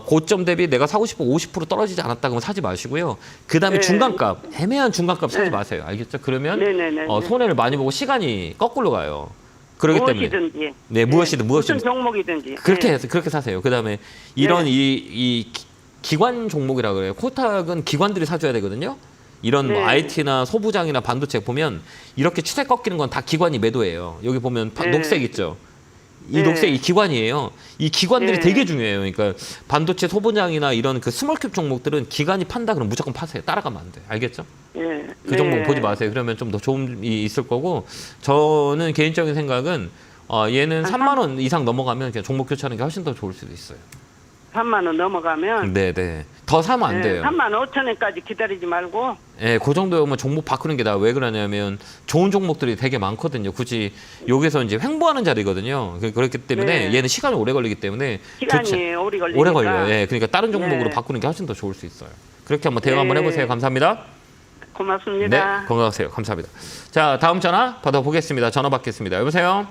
고점 대비 내가 사고 싶어 50% 떨어지지 않았다 그러면 사지 마시고요. 그다음에 네. 중간값, 애매한 중간값 사지 네. 마세요. 알겠죠? 그러면 네네네. 손해를 많이 보고 시간이 거꾸로 가요. 그렇기 때문에 무엇이든지. 네, 무엇이든 무슨 종목이든지. 그렇게 네. 해서 그렇게 사세요. 그다음에 이런 네. 이 기관 종목이라 그래요. 코탁은 기관들이 사줘야 되거든요. 이런 뭐 네. IT나 소부장이나 반도체 보면 이렇게 추세 꺾이는 건 다 기관이 매도예요. 여기 보면 네. 녹색 있죠. 이 네. 녹색 이 기관이에요. 이 기관들이 네. 되게 중요해요. 그러니까 반도체 소부장이나 이런 그 스몰캡 종목들은 기관이 판다 그러면 무조건 파세요. 따라가면 안 돼. 알겠죠? 예. 그 종목 보지 마세요. 그러면 좀 더 좋음이 있을 거고 저는 개인적인 생각은 얘는 3만 원 이상 넘어가면 그냥 종목 교체하는 게 훨씬 더 좋을 수도 있어요. 3만 원 넘어가면 네네. 더 사면 안 돼요. 3만 5천 원까지 기다리지 말고. 예, 그 정도면 종목 바꾸는 게 나아. 왜 그러냐면 좋은 종목들이 되게 많거든요. 굳이 여기서 이제 횡보하는 자리거든요. 그렇기 때문에 네. 얘는 시간이 오래 걸리기 때문에 시간이 오래 걸리니까. 오래 걸려요. 예, 그러니까 다른 종목으로 네. 바꾸는 게 훨씬 더 좋을 수 있어요. 그렇게 한번 대화 한번 네. 해보세요. 감사합니다. 고맙습니다. 네, 건강하세요. 감사합니다. 자, 다음 전화 받아보겠습니다. 전화 받겠습니다. 여보세요?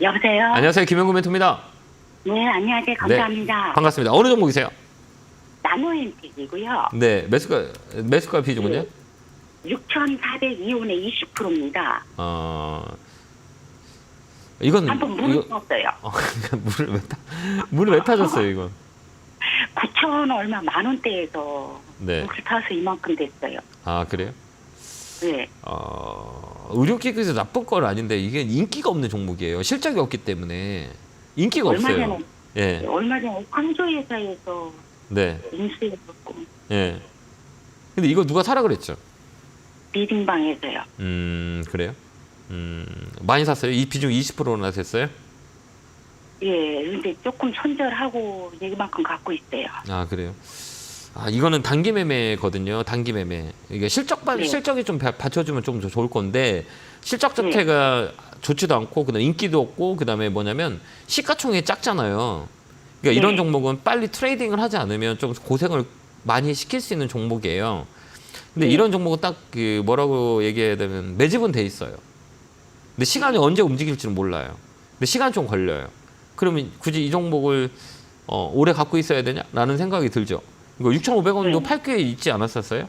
여보세요? 안녕하세요. 김영구 멘토입니다. 네, 안녕하세요. 감사합니다. 반갑습니다. 어느 종목이세요? 나노엠텍이고요. 네, 매수가 비중은요? 6,402원에 20%입니다. 이건 한번 물을 탔어요. 물을 왜 타셨어요, 이건? 9천 얼마 만 원대에서 네. 물을 타서 이만큼 됐어요. 아, 그래요? 네. 의료기기에서 나쁜 건 아닌데 이게 인기가 없는 종목이에요. 실적이 없기 때문에 인기가 얼마 없어요. 전에 예, 얼마 전에 광주회사에서 네, 인수해갖고 예. 근데 이거 누가 사라 그랬죠? 리딩방에서요. 그래요? 많이 샀어요? 이 비중 20%나 됐어요? 예, 근데 조금 손절하고 이만큼 갖고 있어요. 아, 그래요? 아, 이거는 단기 매매거든요. 단기 매매. 이게 실적이 좀 받쳐주면 좀 좋을 건데 실적 자체가 좋지도 않고 그다음 인기도 없고 그다음에 뭐냐면 시가총액이 작잖아요. 그러니까 이런 종목은 빨리 트레이딩을 하지 않으면 좀 고생을 많이 시킬 수 있는 종목이에요. 근데 이런 종목은 딱 그 뭐라고 얘기해야 되면 매집은 돼 있어요. 근데 시간이 언제 움직일지는 몰라요. 근데 시간이 좀 걸려요. 그러면 굳이 이 종목을 오래 갖고 있어야 되냐라는 생각이 들죠. 이거 6,500원도 팔 기회 있지 않았었어요?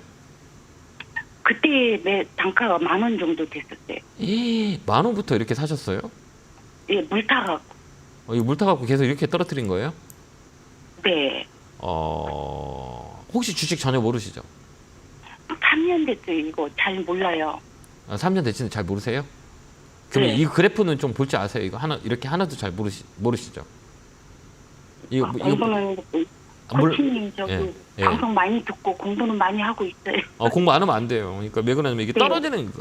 그때 단가가 10,000원 정도 됐었어요. 10,000원부터 이렇게 사셨어요? 예, 물 타갖고. 이거 물 타갖고 계속 이렇게 떨어뜨린 거예요? 네. 혹시 주식 전혀 모르시죠? 3년 됐어요. 이거 잘 몰라요. 3년 됐는데 잘 모르세요? 그러면 네. 이 그래프는 좀 볼 줄 아세요? 이거 이렇게 하나도 잘 모르시죠? 이거 공부는 코치님 저기 예. 방송 많이 듣고 공부는 많이 하고 있어요. 공부 안 하면 안 돼요. 그러니까 왜 그러냐면 이게 떨어지는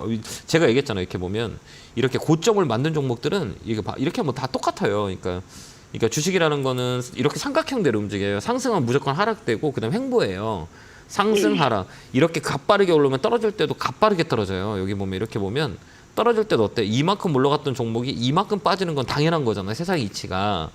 제가 얘기했잖아요. 이렇게 보면 이렇게 고점을 만든 종목들은 이렇게 하면 다 똑같아요. 그러니까 주식이라는 거는 이렇게 삼각형대로 움직여요. 상승은 무조건 하락되고 그다음 횡보예요. 상승 하락 이렇게 가빠르게 올라오면 떨어질 때도 가빠르게 떨어져요. 여기 보면 이렇게 보면 떨어질 때도 어때? 이만큼 올라갔던 종목이 이만큼 빠지는 건 당연한 거잖아요. 세상의 이치가.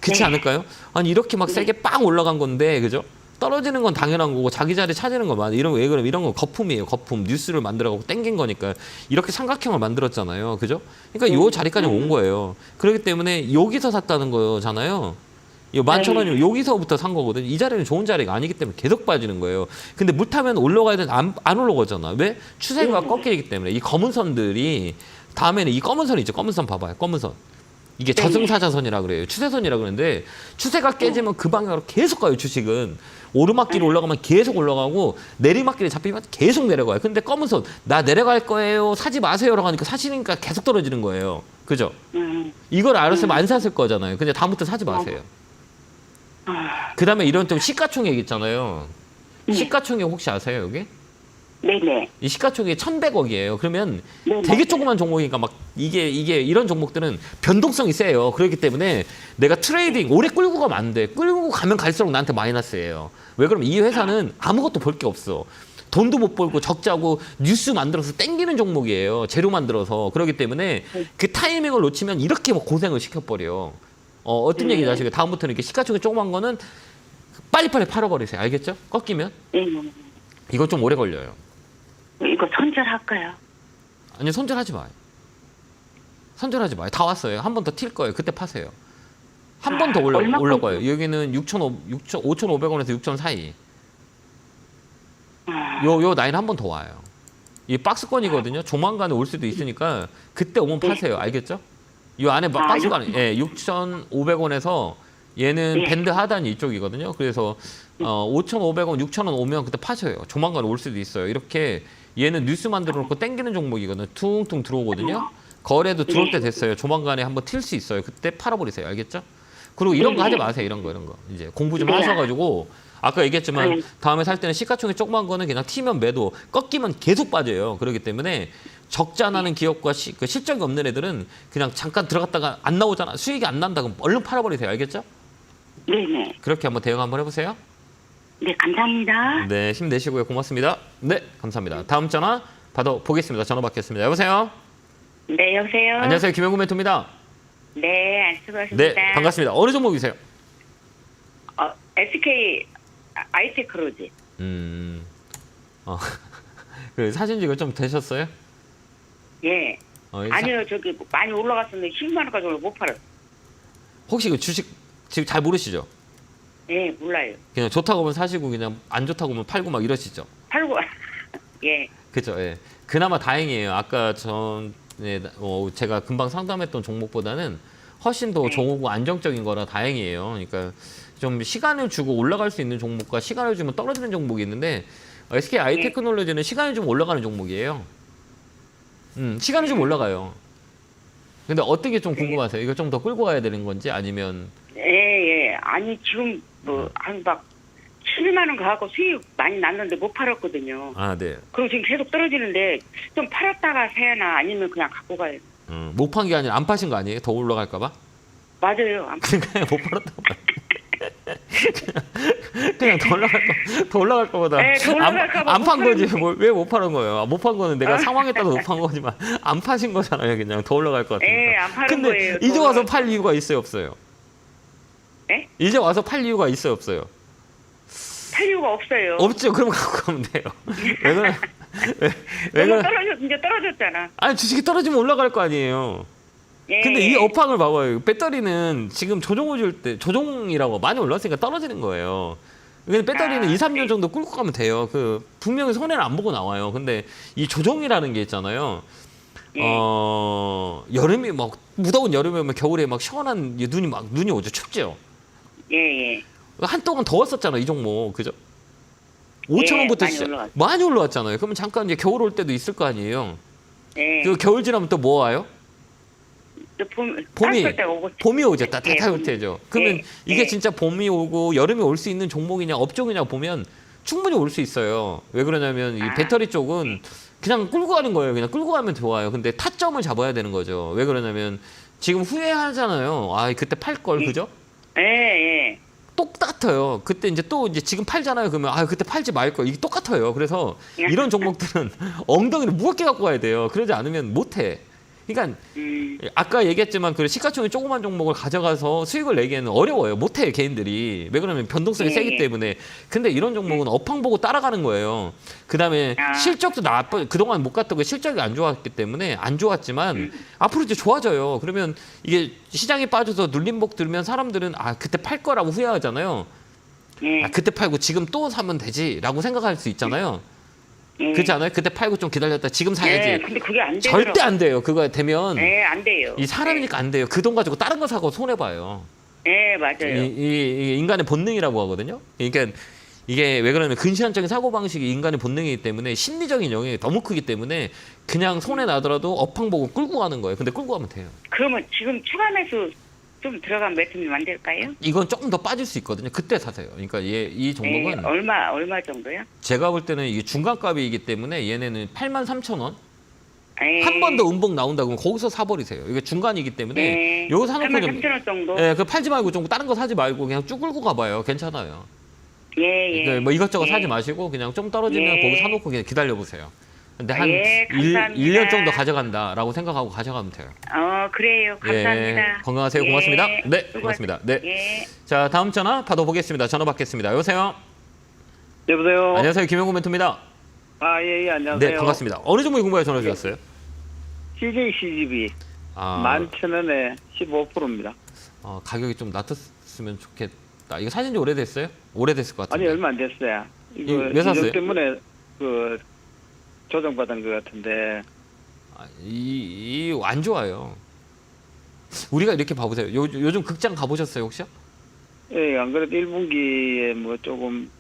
그렇지 않을까요? 아니 이렇게 막 세게 빵 올라간 건데 그죠? 떨어지는 건 당연한 거고 자기 자리 찾는 거 맞아. 이런 왜 그러면 이런 건 거품이에요. 거품. 뉴스를 만들어갖고 땡긴 거니까 이렇게 삼각형을 만들었잖아요. 그죠? 그러니까 요 자리까지 온 거예요. 그렇기 때문에 여기서 샀다는 거잖아요. 이 11,000원이면 여기서부터 산 거거든요. 이 자리는 좋은 자리가 아니기 때문에 계속 빠지는 거예요. 근데 물 타면 올라가야 되는데 안 올라가잖아. 왜? 추세가 꺾이기 때문에 이 검은 선들이 다음에는 이 검은 선 있죠. 검은 선 봐봐요. 검은 선. 이게 저승사자선이라 그래요. 추세선이라 그러는데 추세가 깨지면 그 방향으로 계속 가요. 주식은 오르막길이 올라가면 계속 올라가고 내리막길이 잡히면 계속 내려가요. 근데 검은 선 나 내려갈 거예요. 사지 마세요라고 하니까 사시니까 계속 떨어지는 거예요. 그죠? 이걸 알았으면 안 샀을 거잖아요. 근데 다음부터 사지 마세요. 그다음에 이런 좀 시가총액 있잖아요. 시가총액 혹시 아세요 여기? 네네. 이 시가총액이 1,100억이에요. 그러면 네, 되게 조그만 종목이니까 막 이게 이런 종목들은 변동성이 세요. 그렇기 때문에 내가 트레이딩 오래 끌고 가면 안 돼. 끌고 가면 갈수록 나한테 마이너스예요. 왜 그러면 이 회사는 아무것도 볼 게 없어. 돈도 못 벌고 적자고 뉴스 만들어서 땡기는 종목이에요. 재료 만들어서. 그렇기 때문에 그 타이밍을 놓치면 이렇게 뭐 고생을 시켜버려. 어떤 얘기인지 아시겠어요? 다음부터는 이렇게 시가총액 조그만 거는 빨리빨리 팔아버리세요. 알겠죠? 꺾이면. 이거 좀 오래 걸려요. 이거 손절할까요? 아니 손절하지 마요. 손절하지 마요. 다 왔어요. 한 번 더 튈 거예요. 그때 파세요. 한 번 더 올라올 거예요. 여기는 5,500원에서 6,000 사이. 요 라인 한 번 더 와요. 이 박스권이거든요. 조만간에 올 수도 있으니까 그때 오면 파세요. 알겠죠? 이 안에 박스권 6,500원에서 얘는 밴드 하단이 이쪽이거든요. 그래서 5,500원, 6,000원 오면 그때 파셔요. 조만간 올 수도 있어요. 이렇게 얘는 뉴스 만들어 놓고 땡기는 종목이거든요. 퉁퉁 들어오거든요. 거래도 들어올 때 됐어요. 조만간에 한번 튈 수 있어요. 그때 팔아버리세요. 알겠죠? 그리고 이런 거 하지 마세요. 이런 거. 이제 공부 좀 하셔가지고 아까 얘기했지만 다음에 살 때는 시가총액 조그만 거는 그냥 튀면 매도, 꺾이면 계속 빠져요. 그렇기 때문에 적자 나는 기업과 그 실적이 없는 애들은 그냥 잠깐 들어갔다가 안 나오잖아. 수익이 안 난다 그럼 얼른 팔아버리세요. 알겠죠? 네네. 그렇게 한번 대응 한번 해보세요. 네, 감사합니다. 네, 힘내시고요. 고맙습니다. 네, 감사합니다. 다음 전화 받아보겠습니다. 전화 받겠습니다. 여보세요? 네, 여보세요? 안녕하세요. 김영구 멘토입니다. 네, 수고하셨습니다. 네, 반갑습니다. 어느 종목이세요? SK 아이테크로지. 그 사진 찍어 좀 되셨어요? 예. 아니요, 저기 많이 올라갔었는데 10만 원까지 못 팔았어. 혹시 그 주식 지금 잘 모르시죠? 예, 몰라요. 그냥 좋다고 하면 사시고 그냥 안 좋다고 하면 팔고 막 이러시죠? 팔고 예. 그죠? 예. 그나마 다행이에요. 아까 제가 금방 상담했던 종목보다는 훨씬 더 좋고 안정적인 거라 다행이에요. 그러니까 좀 시간을 주고 올라갈 수 있는 종목과 시간을 주면 떨어지는 종목이 있는데 SK 아이테크놀로지는 시간이 좀 올라가는 종목이에요. 시간이 좀 올라가요. 근데 어떻게 좀 궁금하세요? 이걸 좀 더 끌고 가야 되는 건지 아니면 예. 아니 지금 막 7만 원 가고 수익 많이 났는데 못 팔았거든요. 아, 네. 그럼 지금 계속 떨어지는데 좀 팔았다가 사야나 아니면 그냥 갖고 가야. 못 판 게 아니라 안 파신 거 아니에요? 더 올라갈까 봐? 맞아요. 그러니까 못 팔았다고. 그냥 더 올라갈 거보다 안 판 거지. 왜 못 파는 거예요? 못 판 거는 내가 상황에 따라 못 판 거지만 안 파신 거잖아요. 그냥 더 올라갈 것 같으니까. 예, 안 파는 근데 거예요. 이제 와서 팔 이유가 있어요, 없어요? 예? 이제 와서 팔 이유가 있어요, 없어요? 팔 이유가 없어요. 없죠. 그럼 갖고 가면 돼요. 왜 그래? 이제 떨어졌잖아. 아니 주식이 떨어지면 올라갈 거 아니에요. 예. 근데 이 업황을 봐봐요. 배터리는 지금 조종이라고 많이 올랐으니까 떨어지는 거예요. 근데 배터리는 2, 3년 정도 끌고 가면 돼요. 분명히 손해를 안 보고 나와요. 근데 이 조종이라는 게 있잖아요. 여름이 막 무더운 여름에 오면 겨울에 막 시원한 눈이 오죠. 춥죠. 예. 한동안 더웠었잖아, 이 종목. 그죠? 5,000원부터 많이 올라왔잖아요. 그러면 잠깐 이제 겨울 올 때도 있을 거 아니에요. 예. 그 겨울 지나면 또 뭐 와요? 봄이 오죠. 따뜻할 때죠. 그러면 이게 진짜 봄이 오고 여름이 올 수 있는 종목이냐 업종이냐 보면 충분히 올 수 있어요. 왜 그러냐면 이 배터리 쪽은 그냥 끌고 가는 거예요. 그냥 끌고 가면 좋아요. 근데 타점을 잡아야 되는 거죠. 왜 그러냐면 지금 후회하잖아요. 아, 그때 팔 걸, 그죠? 예. 똑같아요. 그때 이제 또 이제 지금 팔잖아요. 그러면 아 그때 팔지 말 걸. 이게 똑같아요. 그래서 이런 종목들은 엉덩이를 무겁게 갖고 가야 돼요. 그러지 않으면 못해. 그러니까 아까 얘기했지만 그 시가총액 조그만 종목을 가져가서 수익을 내기에는 어려워요. 못해요 개인들이. 왜 그러면 변동성이 세기 때문에. 근데 이런 종목은 업황 보고 따라가는 거예요. 그다음에 실적도 나빠. 그동안 못 갔던 게 실적이 안 좋았기 때문에 안 좋았지만 앞으로 이제 좋아져요. 그러면 이게 시장에 빠져서 눌림목 들면 사람들은 아 그때 팔 거라고 후회하잖아요. 아, 그때 팔고 지금 또 사면 되지라고 생각할 수 있잖아요. 그렇지 않아요? 그때 팔고 좀 기다렸다 지금 사야지. 네, 근데 그게 안 되더라고요. 절대 안 돼요. 그거 되면 네, 안 돼요. 이 사람이니까 안 돼요. 그 돈 가지고 다른 거 사고 손해 봐요. 네, 맞아요. 이 인간의 본능이라고 하거든요. 그러니까 이게 왜 그러냐면 근시안적인 사고 방식이 인간의 본능이기 때문에 심리적인 영향이 너무 크기 때문에 그냥 손해 나더라도 업황 보고 끌고 가는 거예요. 근데 끌고 가면 돼요. 그러면 지금 추가 매수 좀 들어간 매수님 안 될까요? 이건 조금 더 빠질 수 있거든요. 그때 사세요. 그러니까 이 종목은 얼마 정도요? 제가 볼 때는 이게 중간값이기 때문에 얘네는 83,000원. 네. 한 번 더 음봉 나온다 그러면 거기서 사버리세요. 이게 중간이기 때문에 네. 요거 사놓고 33,000원 정도? 예, 그 팔지 말고 좀 다른 거 사지 말고 그냥 쭉 끌고 가봐요. 괜찮아요. 예, 예. 그 뭐 이것저것 예. 사지 마시고 그냥 좀 떨어지면 예. 거기 사놓고 그냥 기다려보세요. 근데 한 예, 감사합니다. 1년 정도 가져간다라고 생각하고 가져가면 돼요. 그래요. 감사합니다. 예, 건강하세요. 예. 고맙습니다. 네, 수고하세요. 고맙습니다. 네. 예. 자, 다음 전화 받아보겠습니다. 전화 받겠습니다. 여보세요? 여보세요. 안녕하세요. 김영구 멘토입니다. 아, 예, 예, 안녕하세요. 네, 반갑습니다. 어느 종목에 공부해 전화 주셨어요? CJCGB 아, 11,000원에 15%입니다. 가격이 좀 낮았으면 좋겠다. 이거 사신 지 오래됐어요? 오래됐을 것 같은데. 아니, 얼마 안 됐어요. 이거 왜 샀어요? 이점 때문에 그 조정받은 것 같은데. 안 좋아요. 우리가 이렇게 봐보세요. 요즘 극장 가보셨어요, 혹시? 예, 안 그래도 1분기에 뭐 조금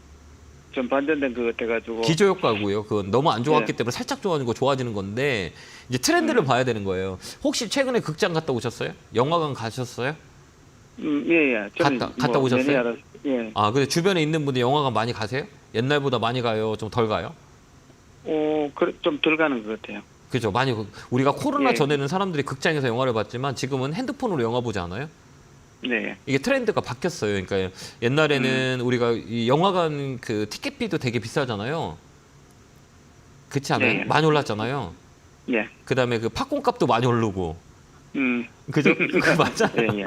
좀 반전된 것 같아가지고. 기저효과고요. 그건 너무 안 좋았기 네. 때문에 살짝 좋아지는 거 좋아지는 건데 이제 트렌드를 봐야 되는 거예요. 혹시 최근에 극장 갔다 오셨어요? 영화관 가셨어요? 예, 예. 저는 갔다 오셨어요? 내내 알아서, 예. 근데 주변에 있는 분들 영화관 많이 가세요? 옛날보다 많이 가요? 좀 덜 가요? 좀 덜 가는 것 같아요. 그죠? 많이 우리가 코로나 예. 전에는 사람들이 극장에서 영화를 봤지만 지금은 핸드폰으로 영화 보지 않아요? 네. 이게 트렌드가 바뀌었어요. 그러니까 옛날에는 우리가 이 영화관 그 티켓비도 되게 비싸잖아요. 그렇지 않아요? 네. 많이 올랐잖아요. 예. 그다음에 그 팝콘 값도 많이 오르고. 그죠? 맞아요. 예,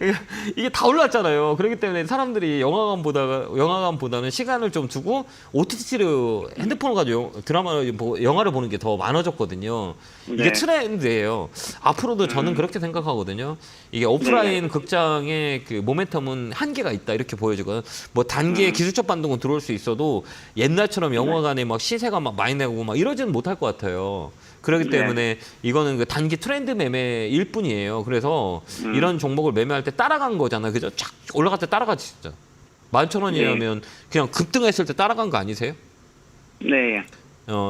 예. 이게 다 올랐잖아요. 그렇기 때문에 사람들이 영화관보다는 시간을 좀 두고 OTT로 핸드폰을 가지고 드라마를 영화를 보는 게 더 많아졌거든요. 이게 네. 트렌드예요. 앞으로도 저는 그렇게 생각하거든요. 이게 오프라인 극장의 그 모멘텀은 한계가 있다 이렇게 보여지거든요. 뭐 단기의 기술적 반등은 들어올 수 있어도 옛날처럼 영화관에 막 시세가 막 많이 내고 막 이러지는 못할 것 같아요. 그렇기 때문에 이거는 그 단기 트렌드 매매일 뿐이에요. 그래서 이런 종목을 매매할 때 따라간 거잖아요. 그죠? 쫙 올라갈 때 따라가지 진짜. 11,000원이라면 그냥 급등했을 때 따라간 거 아니세요? 네.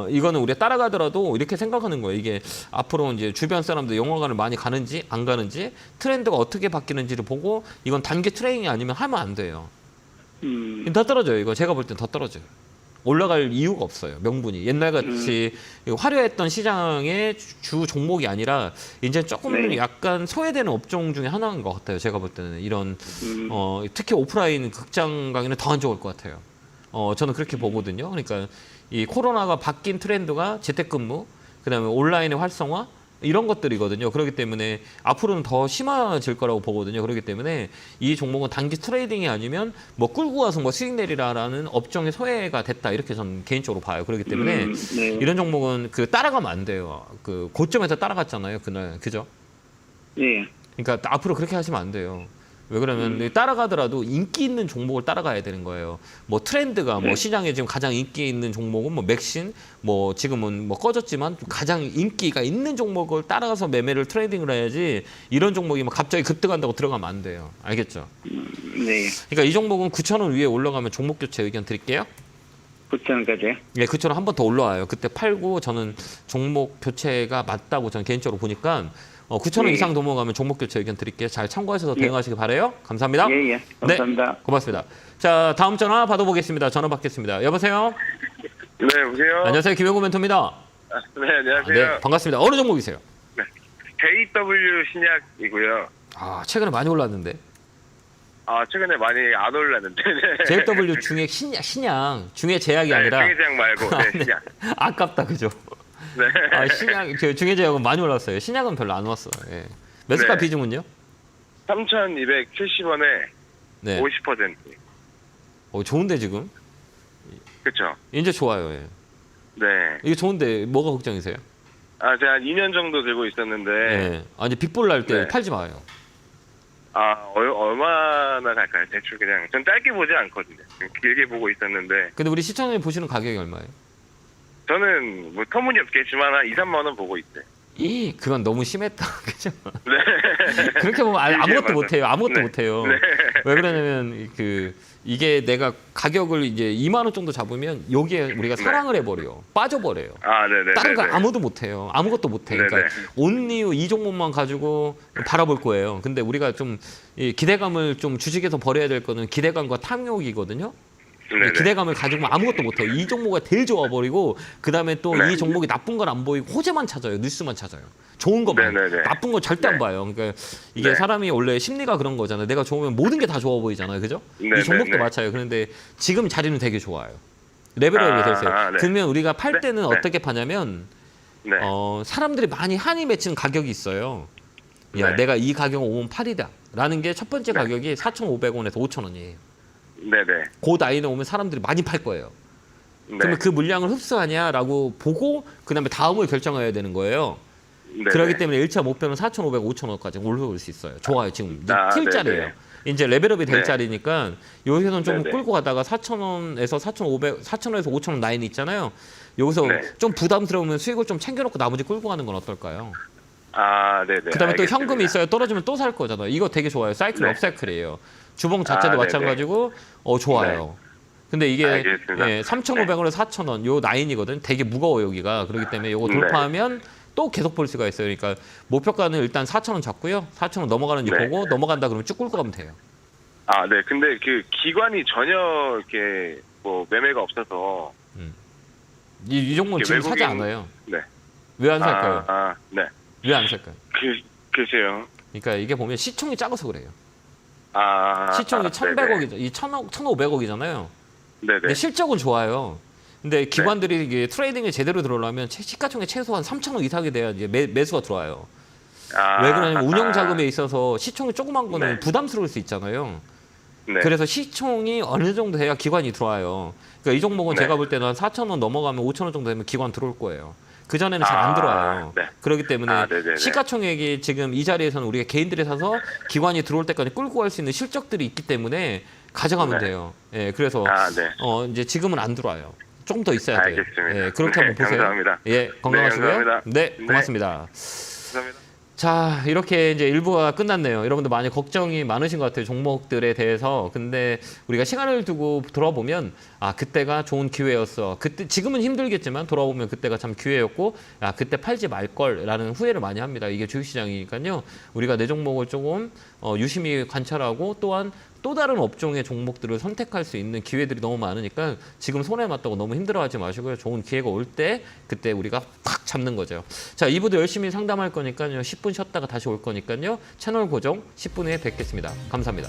이거는 우리가 따라가더라도 이렇게 생각하는 거예요. 이게 앞으로 이제 주변 사람들 영화관을 많이 가는지 안 가는지 트렌드가 어떻게 바뀌는지를 보고 이건 단기 트레이닝이 아니면 하면 안 돼요. 더 떨어져요. 이거 제가 볼 땐 더 떨어져요. 올라갈 이유가 없어요. 명분이. 옛날같이 화려했던 시장의 주 종목이 아니라 이제 조금 네. 약간 소외되는 업종 중에 하나인 것 같아요. 제가 볼 때는 이런 특히 오프라인 극장 강의는 더 안 좋을 것 같아요. 저는 그렇게 보거든요. 그러니까 이 코로나가 바뀐 트렌드가 재택근무, 그다음에 온라인의 활성화 이런 것들이거든요. 그렇기 때문에 앞으로는 더 심해질 거라고 보거든요. 그렇기 때문에 이 종목은 단기 트레이딩이 아니면 뭐 끌고 와서 뭐 수익 내리라라는 업종의 소외가 됐다 이렇게 저는 개인적으로 봐요. 그렇기 때문에 네. 이런 종목은 그 따라가면 안 돼요. 그 고점에서 따라갔잖아요. 그날 그죠? 예. 그러니까 앞으로 그렇게 하시면 안 돼요. 왜 그러면 따라가더라도 인기 있는 종목을 따라가야 되는 거예요. 뭐 트렌드가 뭐 시장에 지금 가장 인기 있는 종목은 뭐 맥신, 뭐 지금은 뭐 꺼졌지만 가장 인기가 있는 종목을 따라가서 매매를 트레이딩을 해야지 이런 종목이 뭐 갑자기 급등한다고 들어가면 안 돼요. 알겠죠? 네. 그러니까 이 종목은 9,000원 위에 올라가면 종목 교체 의견 드릴게요. 9,000원까지. 예, 9,000원 한 번 더 올라와요. 그때 팔고 저는 종목 교체가 맞다고 저는 개인적으로 보니까 9,000원 이상 넘어가면 종목 교체 의견 드릴게요. 잘 참고하셔서 대응하시기 바라요. 감사합니다. 예, 예. 감사합니다. 네, 고맙습니다. 자, 다음 전화 받아보겠습니다. 전화 받겠습니다. 여보세요? 네, 여보세요? 안녕하세요. 김영구 멘토입니다. 네, 안녕하세요. 네, 반갑습니다. 어느 종목이세요? JW 신약이고요. 최근에 많이 올랐는데. 최근에 많이 안 올랐는데. 네. JW 중에 신양 중에 제약이 네, 아니라 중의제약 말고. 네, 신약. 아깝다 그죠? 네. 신약 중에 제약은 많이 올랐어요. 신약은 별로 안 왔어. 예. 매수가 네. 비중은요? 3,270원에 네. 50%. 좋은데 지금? 그렇죠. 이제 좋아요. 예. 네. 이게 좋은데 뭐가 걱정이세요? 제가 한 2년 정도 들고 있었는데. 예. 아니 빚볼 날 때 네. 팔지 마요. 얼마나 갈까요? 대충 그냥 전 짧게 보지 않거든요. 길게 보고 있었는데 근데 우리 시청자님 보시는 가격이 얼마예요? 저는 뭐 터무니없겠지만 한 2, 3만 원 보고 있어요. 그건 너무 심했다. 그죠? 네. 그렇게 보면 아무것도 맞아요. 못해요. 아무것도 네. 못해요. 네. 왜 그러냐면 이게 내가 가격을 이제 2만 원 정도 잡으면 여기에 우리가 사랑을 해버려요. 빠져버려요. 네네. 다른 거 아무도 못해요. 아무것도 못해. 그러니까 네네. 온리우 이 종목만 가지고 바라볼 거예요. 근데 우리가 좀 이 기대감을 좀 주식에서 버려야 될 거는 기대감과 탐욕이거든요. 네네. 기대감을 가지고 아무것도 못해요. 이 종목이 제일 좋아버리고 그 다음에 또 네. 이 종목이 나쁜 건 안 보이고 호재만 찾아요. 뉴스만 찾아요. 좋은 거만. 네네네. 나쁜 거 절대 안 네. 봐요. 그러니까 이게 네. 사람이 원래 심리가 그런 거잖아요. 내가 좋으면 모든 게 다 좋아 보이잖아요. 그죠? 네네네. 이 종목도 마찬가지예요. 그런데 지금 자리는 되게 좋아요. 레벨업이 됐어요. 네. 그러면 우리가 팔 네. 때는 네. 어떻게 파냐면 네. 사람들이 많이 한이 맺히는 가격이 있어요. 야, 네. 내가 이 가격은 오면 팔이다. 라는 게 첫 번째 가격이 4,500원에서 5,000원이에요. 네네. 그 나이에 오면 사람들이 많이 팔 거예요. 네. 그러면 그 물량을 흡수하냐라고 보고 그다음에 다음을 결정해야 되는 거예요. 네네. 그렇기 때문에 1차 목표는 4,500, 5,000원까지 올라올 수 있어요. 좋아요. 지금 튈 네네. 자리예요. 이제 레벨업이 될 네. 자리니까 여기서는 좀 네네. 끌고 가다가 4,000원에서 4,500, 4,000원에서 5,000원 라인 있잖아요. 여기서 네. 좀 부담스러우면 수익을 좀 챙겨놓고 나머지 끌고 가는 건 어떨까요? 네네. 그다음에 또 알겠습니다. 현금이 있어야 떨어지면 또 살 거잖아요. 이거 되게 좋아요. 사이클 네. 업사이클이에요. 주봉 자체도 네네. 마찬가지고 좋아요. 근데 이게 알겠습니다. 3,500원에서 4,000원 요 라인이거든. 되게 무거워 여기가. 그렇기 때문에 요거 네. 돌파하면 또 계속 볼 수가 있어요. 그러니까 목표가는 일단 4,000원 잡고요. 4,000원 넘어가는지 네. 보고 넘어간다 그러면 쭉 끌고 가면 돼요. 네. 근데 그 기관이 전혀 이렇게 뭐 매매가 없어서. 이 종목은 이게 지금 사지 외국인- 않아요. 네. 왜 안 살까요? 네. 왜 안 살까요? 글쎄요. 그러니까 이게 보면 시총이 작아서 그래요. 시총이 네네. 1,100억이죠. 이 1,500억이잖아요. 네네. 근데 실적은 좋아요. 근데 기관들이 이게 트레이딩에 제대로 들어오려면 시가총액 최소한 3,000억 이상이 돼야 이제 매수가 들어와요. 왜 그러냐면 운영 자금에 있어서 시총이 조그만 거는 네. 부담스러울 수 있잖아요. 네. 그래서 시총이 어느 정도 돼야 기관이 들어와요. 그러니까 이 종목은 네. 제가 볼 때는 한 4,000원 넘어가면 5,000원 정도 되면 기관 들어올 거예요. 그 전에는 잘 안 들어와요. 네. 그렇기 때문에 네네네. 시가총액이 지금 이 자리에서는 우리가 개인들이 사서 기관이 들어올 때까지 끌고 갈 수 있는 실적들이 있기 때문에 가져가면 네. 돼요. 예, 그래서 네. 이제 지금은 안 들어와요. 조금 더 있어야 돼요. 알겠습니다. 예, 그렇게 네, 한번 보세요. 감사합니다. 예, 건강하시고요. 감사합니다. 네, 네. 고맙습니다. 감사합니다. 자, 이렇게 이제 일부가 끝났네요. 여러분들 많이 걱정이 많으신 것 같아요. 종목들에 대해서. 근데 우리가 시간을 두고 돌아보면 그때가 좋은 기회였어. 그때 지금은 힘들겠지만 돌아보면 그때가 참 기회였고 그때 팔지 말걸라는 후회를 많이 합니다. 이게 주식시장이니까요. 우리가 내 종목을 조금 유심히 관찰하고 또한 또 다른 업종의 종목들을 선택할 수 있는 기회들이 너무 많으니까 지금 손해 맞다고 너무 힘들어하지 마시고요. 좋은 기회가 올 때 그때 우리가 팍 잡는 거죠. 자, 2부도 열심히 상담할 거니까요. 10분 쉬었다가 다시 올 거니까요. 채널 고정 10분 후에 뵙겠습니다. 감사합니다.